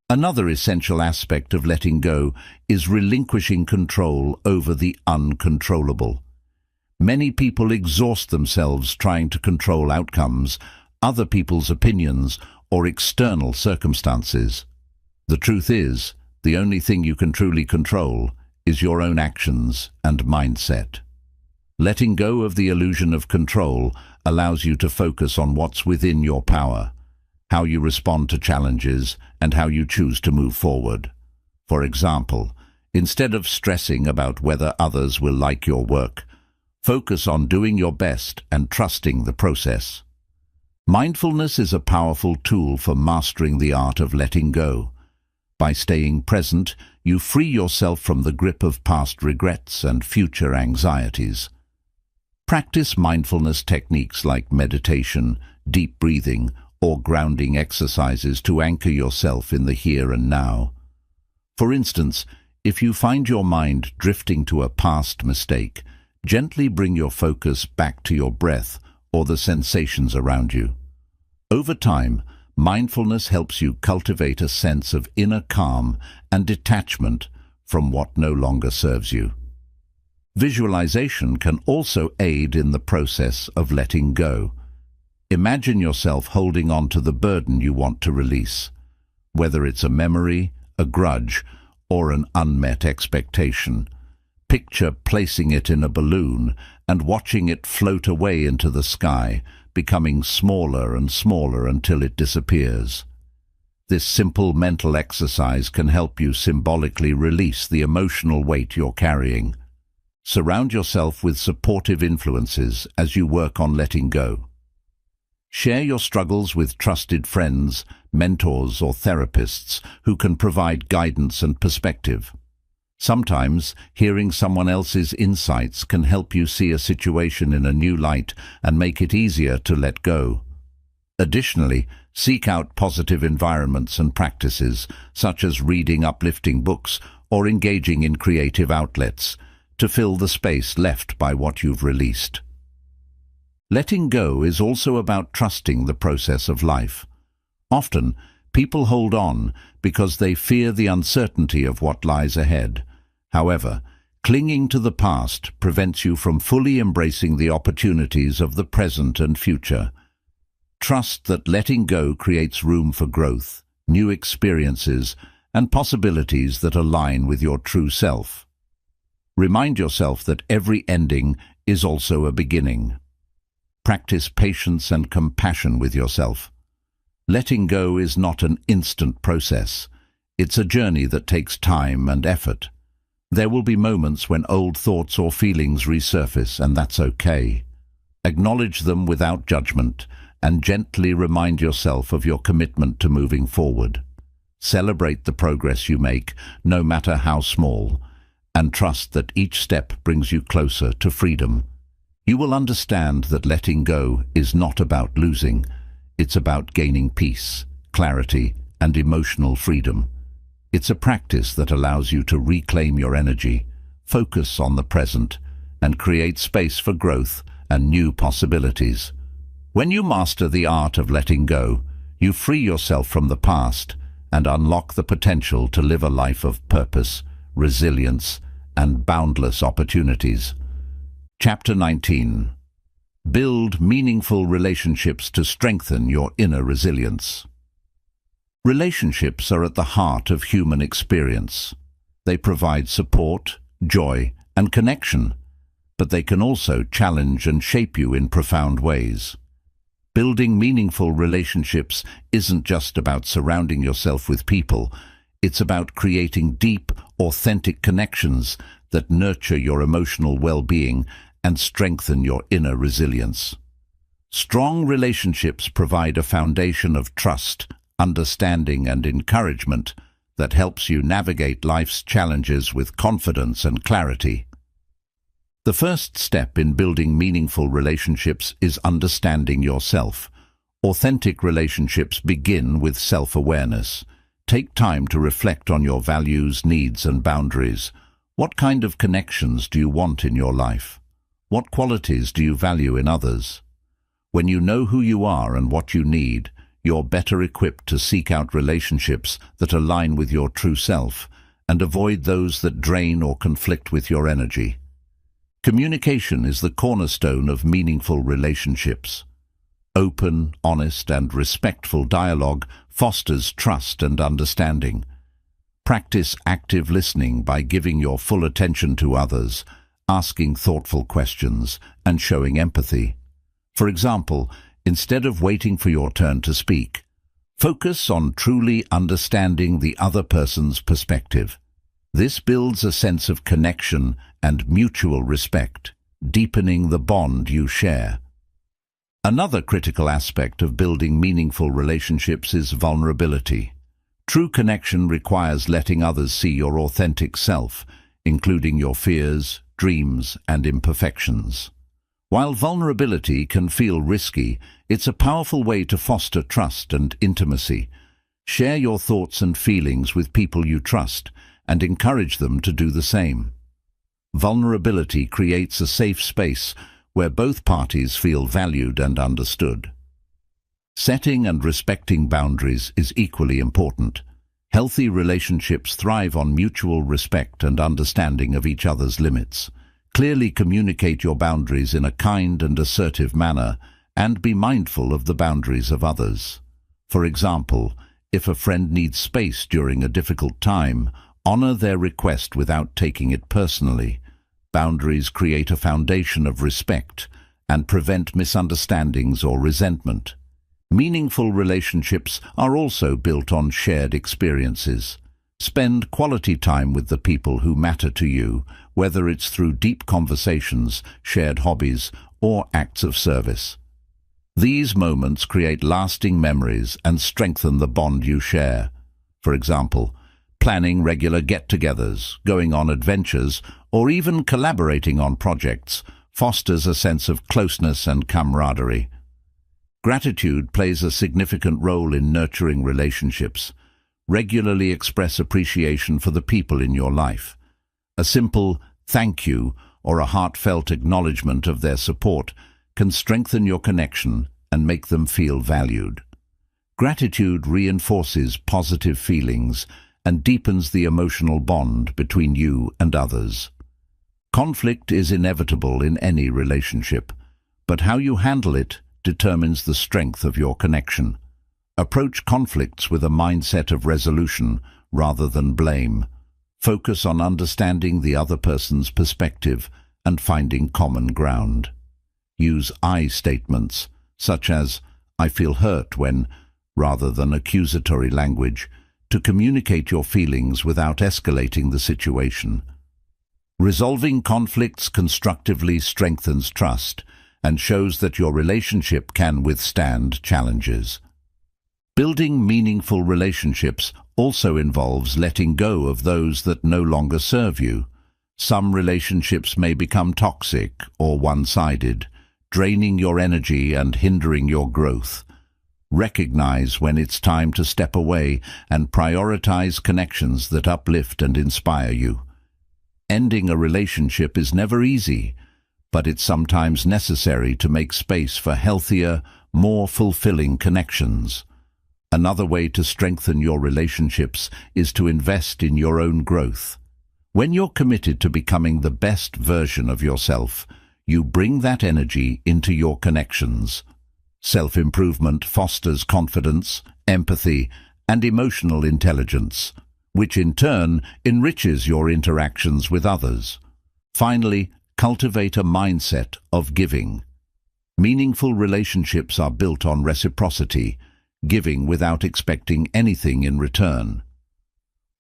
Another essential aspect of letting go is relinquishing control over the uncontrollable. Many people exhaust themselves trying to control outcomes, other people's opinions, or external circumstances. The truth is, the only thing you can truly control is your own actions and mindset. Letting go of the illusion of control allows you to focus on what's within your power, how you respond to challenges, and how you choose to move forward. For example, instead of stressing about whether others will like your work, focus on doing your best and trusting the process. Mindfulness is a powerful tool for mastering the art of letting go. By staying present, you free yourself from the grip of past regrets and future anxieties. Practice mindfulness techniques like meditation, deep breathing, or grounding exercises to anchor yourself in the here and now. For instance, if you find your mind drifting to a past mistake, gently bring your focus back to your breath or the sensations around you. Over time, mindfulness helps you cultivate a sense of inner calm and detachment from what no longer serves you. Visualization can also aid in the process of letting go. Imagine yourself holding on to the burden you want to release, whether it's a memory, a grudge, or an unmet expectation. Picture placing it in a balloon and watching it float away into the sky, becoming smaller and smaller until it disappears. This simple mental exercise can help you symbolically release the emotional weight you're carrying. Surround yourself with supportive influences as you work on letting go. Share your struggles with trusted friends, mentors, or therapists who can provide guidance and perspective. Sometimes, hearing someone else's insights can help you see a situation in a new light and make it easier to let go. Additionally, seek out positive environments and practices, such as reading uplifting books or engaging in creative outlets, to fill the space left by what you've released. Letting go is also about trusting the process of life. Often, people hold on because they fear the uncertainty of what lies ahead. However, clinging to the past prevents you from fully embracing the opportunities of the present and future. Trust that letting go creates room for growth, new experiences, and possibilities that align with your true self. Remind yourself that every ending is also a beginning. Practice patience and compassion with yourself. Letting go is not an instant process. It's a journey that takes time and effort. There will be moments when old thoughts or feelings resurface, and that's okay. Acknowledge them without judgment and gently remind yourself of your commitment to moving forward. Celebrate the progress you make, no matter how small, and trust that each step brings you closer to freedom. You will understand that letting go is not about losing. It's about gaining peace, clarity, and emotional freedom. It's a practice that allows you to reclaim your energy, focus on the present, and create space for growth and new possibilities. When you master the art of letting go, you free yourself from the past and unlock the potential to live a life of purpose, resilience, and boundless opportunities. Chapter 19. Build meaningful relationships to strengthen your inner resilience. Relationships are at the heart of human experience. They provide support, joy, and connection, but they can also challenge and shape you in profound ways. Building meaningful relationships isn't just about surrounding yourself with people. It's about creating deep, authentic connections that nurture your emotional well-being and strengthen your inner resilience. Strong relationships provide a foundation of trust, understanding, and encouragement that helps you navigate life's challenges with confidence and clarity. The first step in building meaningful relationships is understanding yourself. Authentic relationships begin with self-awareness. Take time to reflect on your values, needs, and boundaries. What kind of connections do you want in your life? What qualities do you value in others? When you know who you are and what you need, you're better equipped to seek out relationships that align with your true self and avoid those that drain or conflict with your energy. Communication is the cornerstone of meaningful relationships. Open, honest, and respectful dialogue fosters trust and understanding. Practice active listening by giving your full attention to others, asking thoughtful questions, and showing empathy. For example, instead of waiting for your turn to speak, focus on truly understanding the other person's perspective. This builds a sense of connection and mutual respect, deepening the bond you share. Another critical aspect of building meaningful relationships is vulnerability. True connection requires letting others see your authentic self, including your fears, dreams, and imperfections. While vulnerability can feel risky, it's a powerful way to foster trust and intimacy. Share your thoughts and feelings with people you trust and encourage them to do the same. Vulnerability creates a safe space where both parties feel valued and understood. Setting and respecting boundaries is equally important. Healthy relationships thrive on mutual respect and understanding of each other's limits. Clearly communicate your boundaries in a kind and assertive manner, and be mindful of the boundaries of others. For example, if a friend needs space during a difficult time, honor their request without taking it personally. Boundaries create a foundation of respect and prevent misunderstandings or resentment. Meaningful relationships are also built on shared experiences. Spend quality time with the people who matter to you, whether it's through deep conversations, shared hobbies, or acts of service. These moments create lasting memories and strengthen the bond you share. For example, planning regular get-togethers, going on adventures, or even collaborating on projects fosters a sense of closeness and camaraderie. Gratitude plays a significant role in nurturing relationships. Regularly express appreciation for the people in your life. A simple thank you or a heartfelt acknowledgement of their support can strengthen your connection and make them feel valued. Gratitude reinforces positive feelings and deepens the emotional bond between you and others. Conflict is inevitable in any relationship, but how you handle it determines the strength of your connection. Approach conflicts with a mindset of resolution rather than blame. Focus on understanding the other person's perspective and finding common ground. Use I statements, such as, "I feel hurt when," rather than accusatory language, to communicate your feelings without escalating the situation. Resolving conflicts constructively strengthens trust and shows that your relationship can withstand challenges. Building meaningful relationships also involves letting go of those that no longer serve you. Some relationships may become toxic or one-sided, draining your energy and hindering your growth. Recognize when it's time to step away and prioritize connections that uplift and inspire you. Ending a relationship is never easy, but it's sometimes necessary to make space for healthier, more fulfilling connections. Another way to strengthen your relationships is to invest in your own growth. When you're committed to becoming the best version of yourself, you bring that energy into your connections. Self-improvement fosters confidence, empathy, and emotional intelligence, which in turn enriches your interactions with others. Finally, cultivate a mindset of giving. Meaningful relationships are built on reciprocity, giving without expecting anything in return.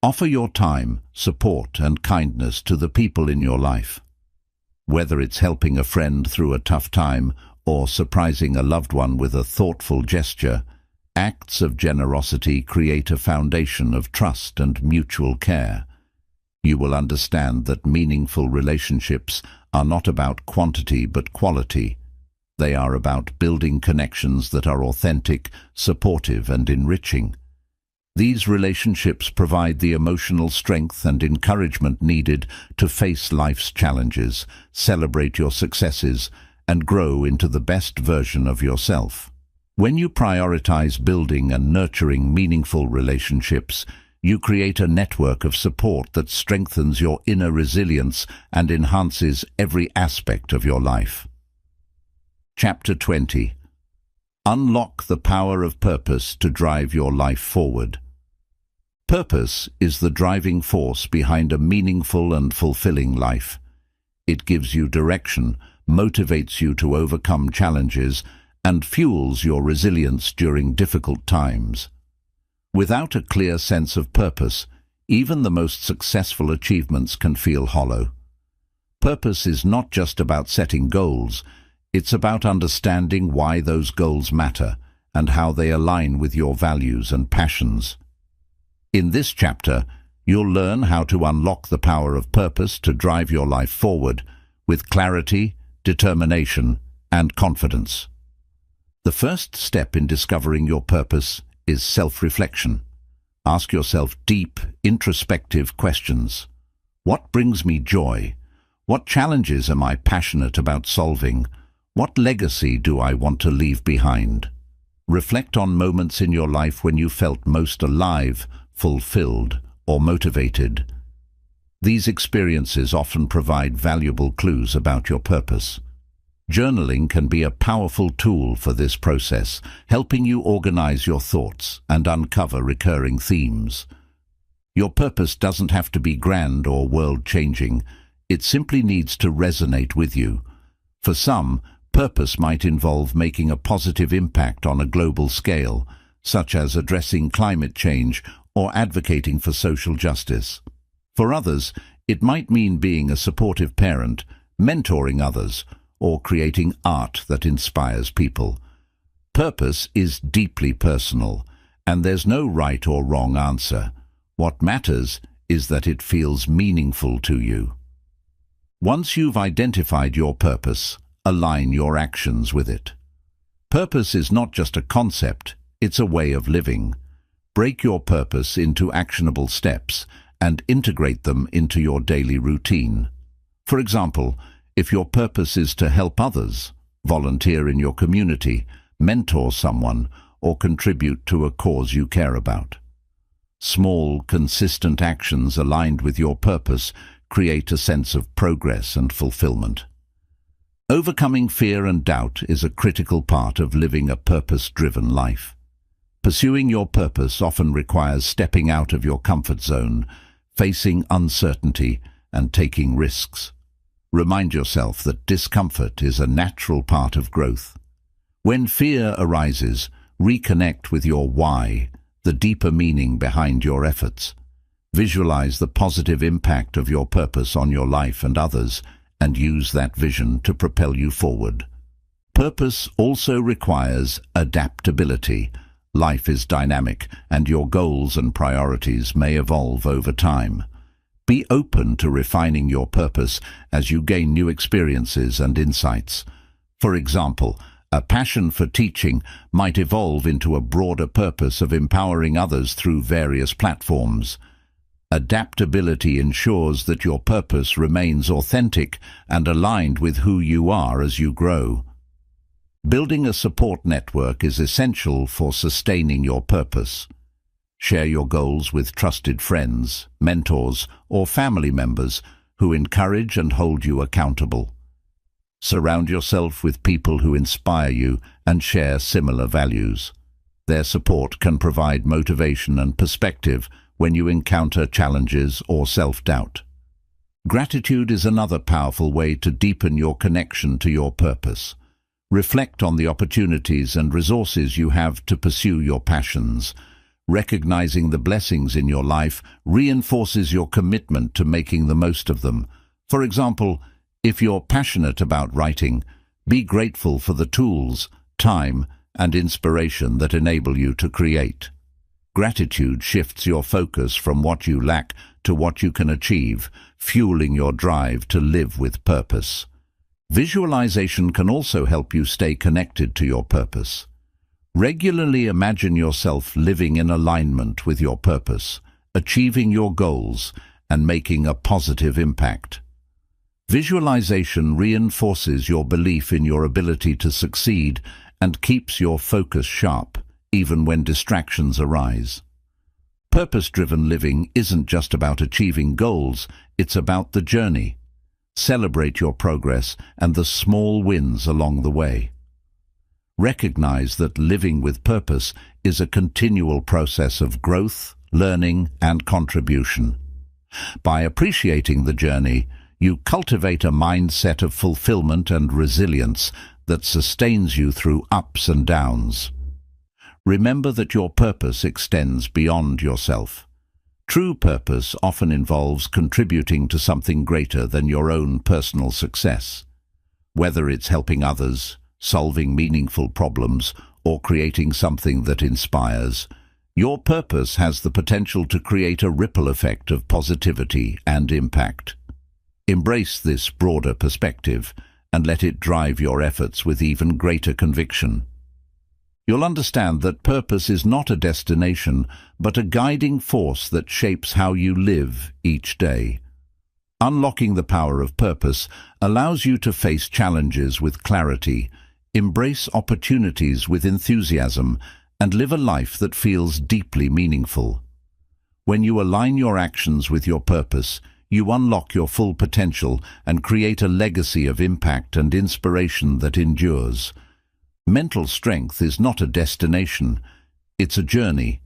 Offer your time, support, and kindness to the people in your life. Whether it's helping a friend through a tough time or surprising a loved one with a thoughtful gesture, acts of generosity create a foundation of trust and mutual care. You will understand that meaningful relationships are not about quantity but quality. They are about building connections that are authentic, supportive, and enriching. These relationships provide the emotional strength and encouragement needed to face life's challenges, celebrate your successes, and grow into the best version of yourself. When you prioritize building and nurturing meaningful relationships, you create a network of support that strengthens your inner resilience and enhances every aspect of your life. Chapter 20. Unlock the power of purpose to drive your life forward. Purpose is the driving force behind a meaningful and fulfilling life. It gives you direction, motivates you to overcome challenges, and fuels your resilience during difficult times. Without a clear sense of purpose, even the most successful achievements can feel hollow. Purpose is not just about setting goals, it's about understanding why those goals matter and how they align with your values and passions. In this chapter, you'll learn how to unlock the power of purpose to drive your life forward with clarity, determination, and confidence. The first step in discovering your purpose is self-reflection. Ask yourself deep, introspective questions. What brings me joy? What challenges am I passionate about solving? What legacy do I want to leave behind? Reflect on moments in your life when you felt most alive, fulfilled, or motivated. These experiences often provide valuable clues about your purpose. Journaling can be a powerful tool for this process, helping you organize your thoughts and uncover recurring themes. Your purpose doesn't have to be grand or world-changing. It simply needs to resonate with you. For some, purpose might involve making a positive impact on a global scale, such as addressing climate change or advocating for social justice. For others, it might mean being a supportive parent, mentoring others, or creating art that inspires people. Purpose is deeply personal, and there's no right or wrong answer. What matters is that it feels meaningful to you. Once you've identified your purpose, align your actions with it. Purpose is not just a concept, it's a way of living. Break your purpose into actionable steps and integrate them into your daily routine. For example, if your purpose is to help others, volunteer in your community, mentor someone, or contribute to a cause you care about. Small, consistent actions aligned with your purpose create a sense of progress and fulfillment. Overcoming fear and doubt is a critical part of living a purpose-driven life. Pursuing your purpose often requires stepping out of your comfort zone, facing uncertainty, and taking risks. Remind yourself that discomfort is a natural part of growth. When fear arises, reconnect with your why, the deeper meaning behind your efforts. Visualize the positive impact of your purpose on your life and others, and use that vision to propel you forward. Purpose also requires adaptability. Life is dynamic, and your goals and priorities may evolve over time. Be open to refining your purpose as you gain new experiences and insights. For example, a passion for teaching might evolve into a broader purpose of empowering others through various platforms. Adaptability ensures that your purpose remains authentic and aligned with who you are as you grow. Building a support network is essential for sustaining your purpose. Share your goals with trusted friends, mentors, or family members who encourage and hold you accountable. Surround yourself with people who inspire you and share similar values. Their support can provide motivation and perspective when you encounter challenges or self-doubt. Gratitude is another powerful way to deepen your connection to your purpose. Reflect on the opportunities and resources you have to pursue your passions. Recognizing the blessings in your life reinforces your commitment to making the most of them. For example, if you're passionate about writing, be grateful for the tools, time, and inspiration that enable you to create. Gratitude shifts your focus from what you lack to what you can achieve, fueling your drive to live with purpose. Visualization can also help you stay connected to your purpose. Regularly imagine yourself living in alignment with your purpose, achieving your goals, and making a positive impact. Visualization reinforces your belief in your ability to succeed and keeps your focus sharp, even when distractions arise. Purpose-driven living isn't just about achieving goals, it's about the journey. Celebrate your progress and the small wins along the way. Recognize that living with purpose is a continual process of growth, learning, and contribution. By appreciating the journey, You cultivate a mindset of fulfillment and resilience that sustains you through ups and downs. Remember that your purpose extends beyond yourself. True purpose often involves contributing to something greater than your own personal success. Whether it's helping others, solving meaningful problems, or creating something that inspires, your purpose has the potential to create a ripple effect of positivity and impact. Embrace this broader perspective and let it drive your efforts with even greater conviction. You'll understand that purpose is not a destination, but a guiding force that shapes how you live each day. Unlocking the power of purpose allows you to face challenges with clarity, embrace opportunities with enthusiasm, and live a life that feels deeply meaningful. When you align your actions with your purpose, you unlock your full potential and create a legacy of impact and inspiration that endures. Mental strength is not a destination, it's a journey.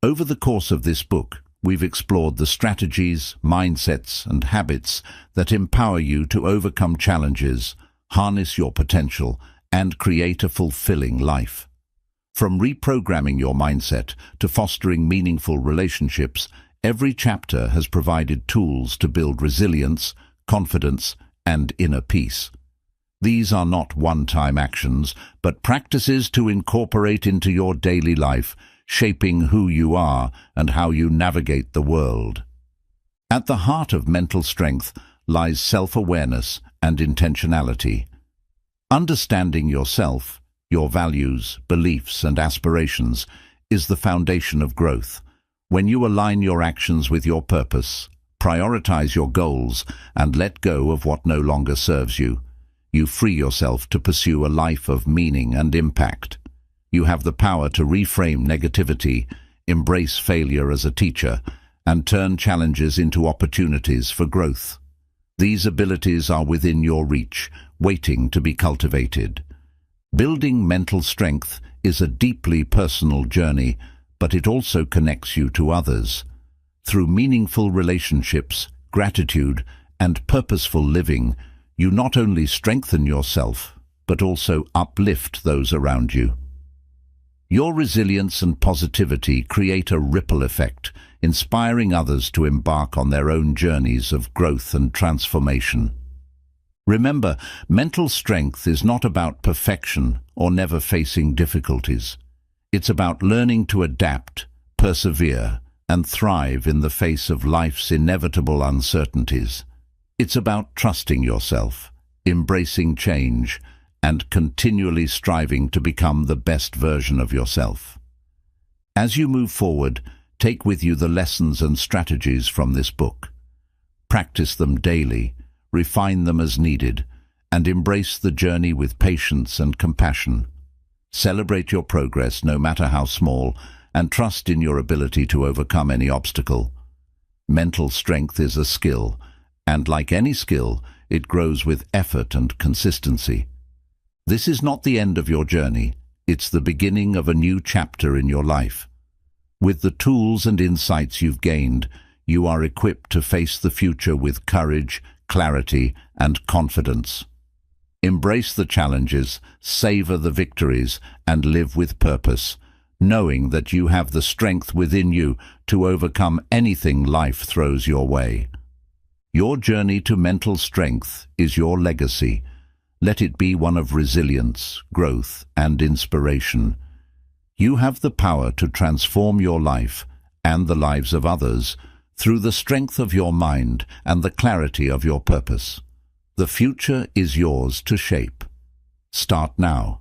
Over the course of this book, we've explored the strategies, mindsets, and habits that empower you to overcome challenges, harness your potential, and create a fulfilling life. From reprogramming your mindset to fostering meaningful relationships, every chapter has provided tools to build resilience, confidence, and inner peace. These are not one-time actions, but practices to incorporate into your daily life, shaping who you are and how you navigate the world. At the heart of mental strength lies self-awareness and intentionality. Understanding yourself, your values, beliefs, and aspirations is the foundation of growth. When you align your actions with your purpose, prioritize your goals, and let go of what no longer serves you, you free yourself to pursue a life of meaning and impact. You have the power to reframe negativity, embrace failure as a teacher, and turn challenges into opportunities for growth. These abilities are within your reach, waiting to be cultivated. Building mental strength is a deeply personal journey, but it also connects you to others. Through meaningful relationships, gratitude, and purposeful living, you not only strengthen yourself, but also uplift those around you. Your resilience and positivity create a ripple effect, inspiring others to embark on their own journeys of growth and transformation. Remember, mental strength is not about perfection or never facing difficulties. It's about learning to adapt, persevere, and thrive in the face of life's inevitable uncertainties. It's about trusting yourself, embracing change, and continually striving to become the best version of yourself. As you move forward, take with you the lessons and strategies from this book. Practice them daily, refine them as needed, and embrace the journey with patience and compassion. Celebrate your progress, no matter how small, and trust in your ability to overcome any obstacle. Mental strength is a skill, and like any skill, it grows with effort and consistency. This is not the end of your journey, it's the beginning of a new chapter in your life. With the tools and insights you've gained, you are equipped to face the future with courage, clarity, and confidence. Embrace the challenges, savor the victories, and live with purpose, knowing that you have the strength within you to overcome anything life throws your way. Your journey to mental strength is your legacy. Let it be one of resilience, growth, and inspiration. You have the power to transform your life and the lives of others through the strength of your mind and the clarity of your purpose. The future is yours to shape. Start now.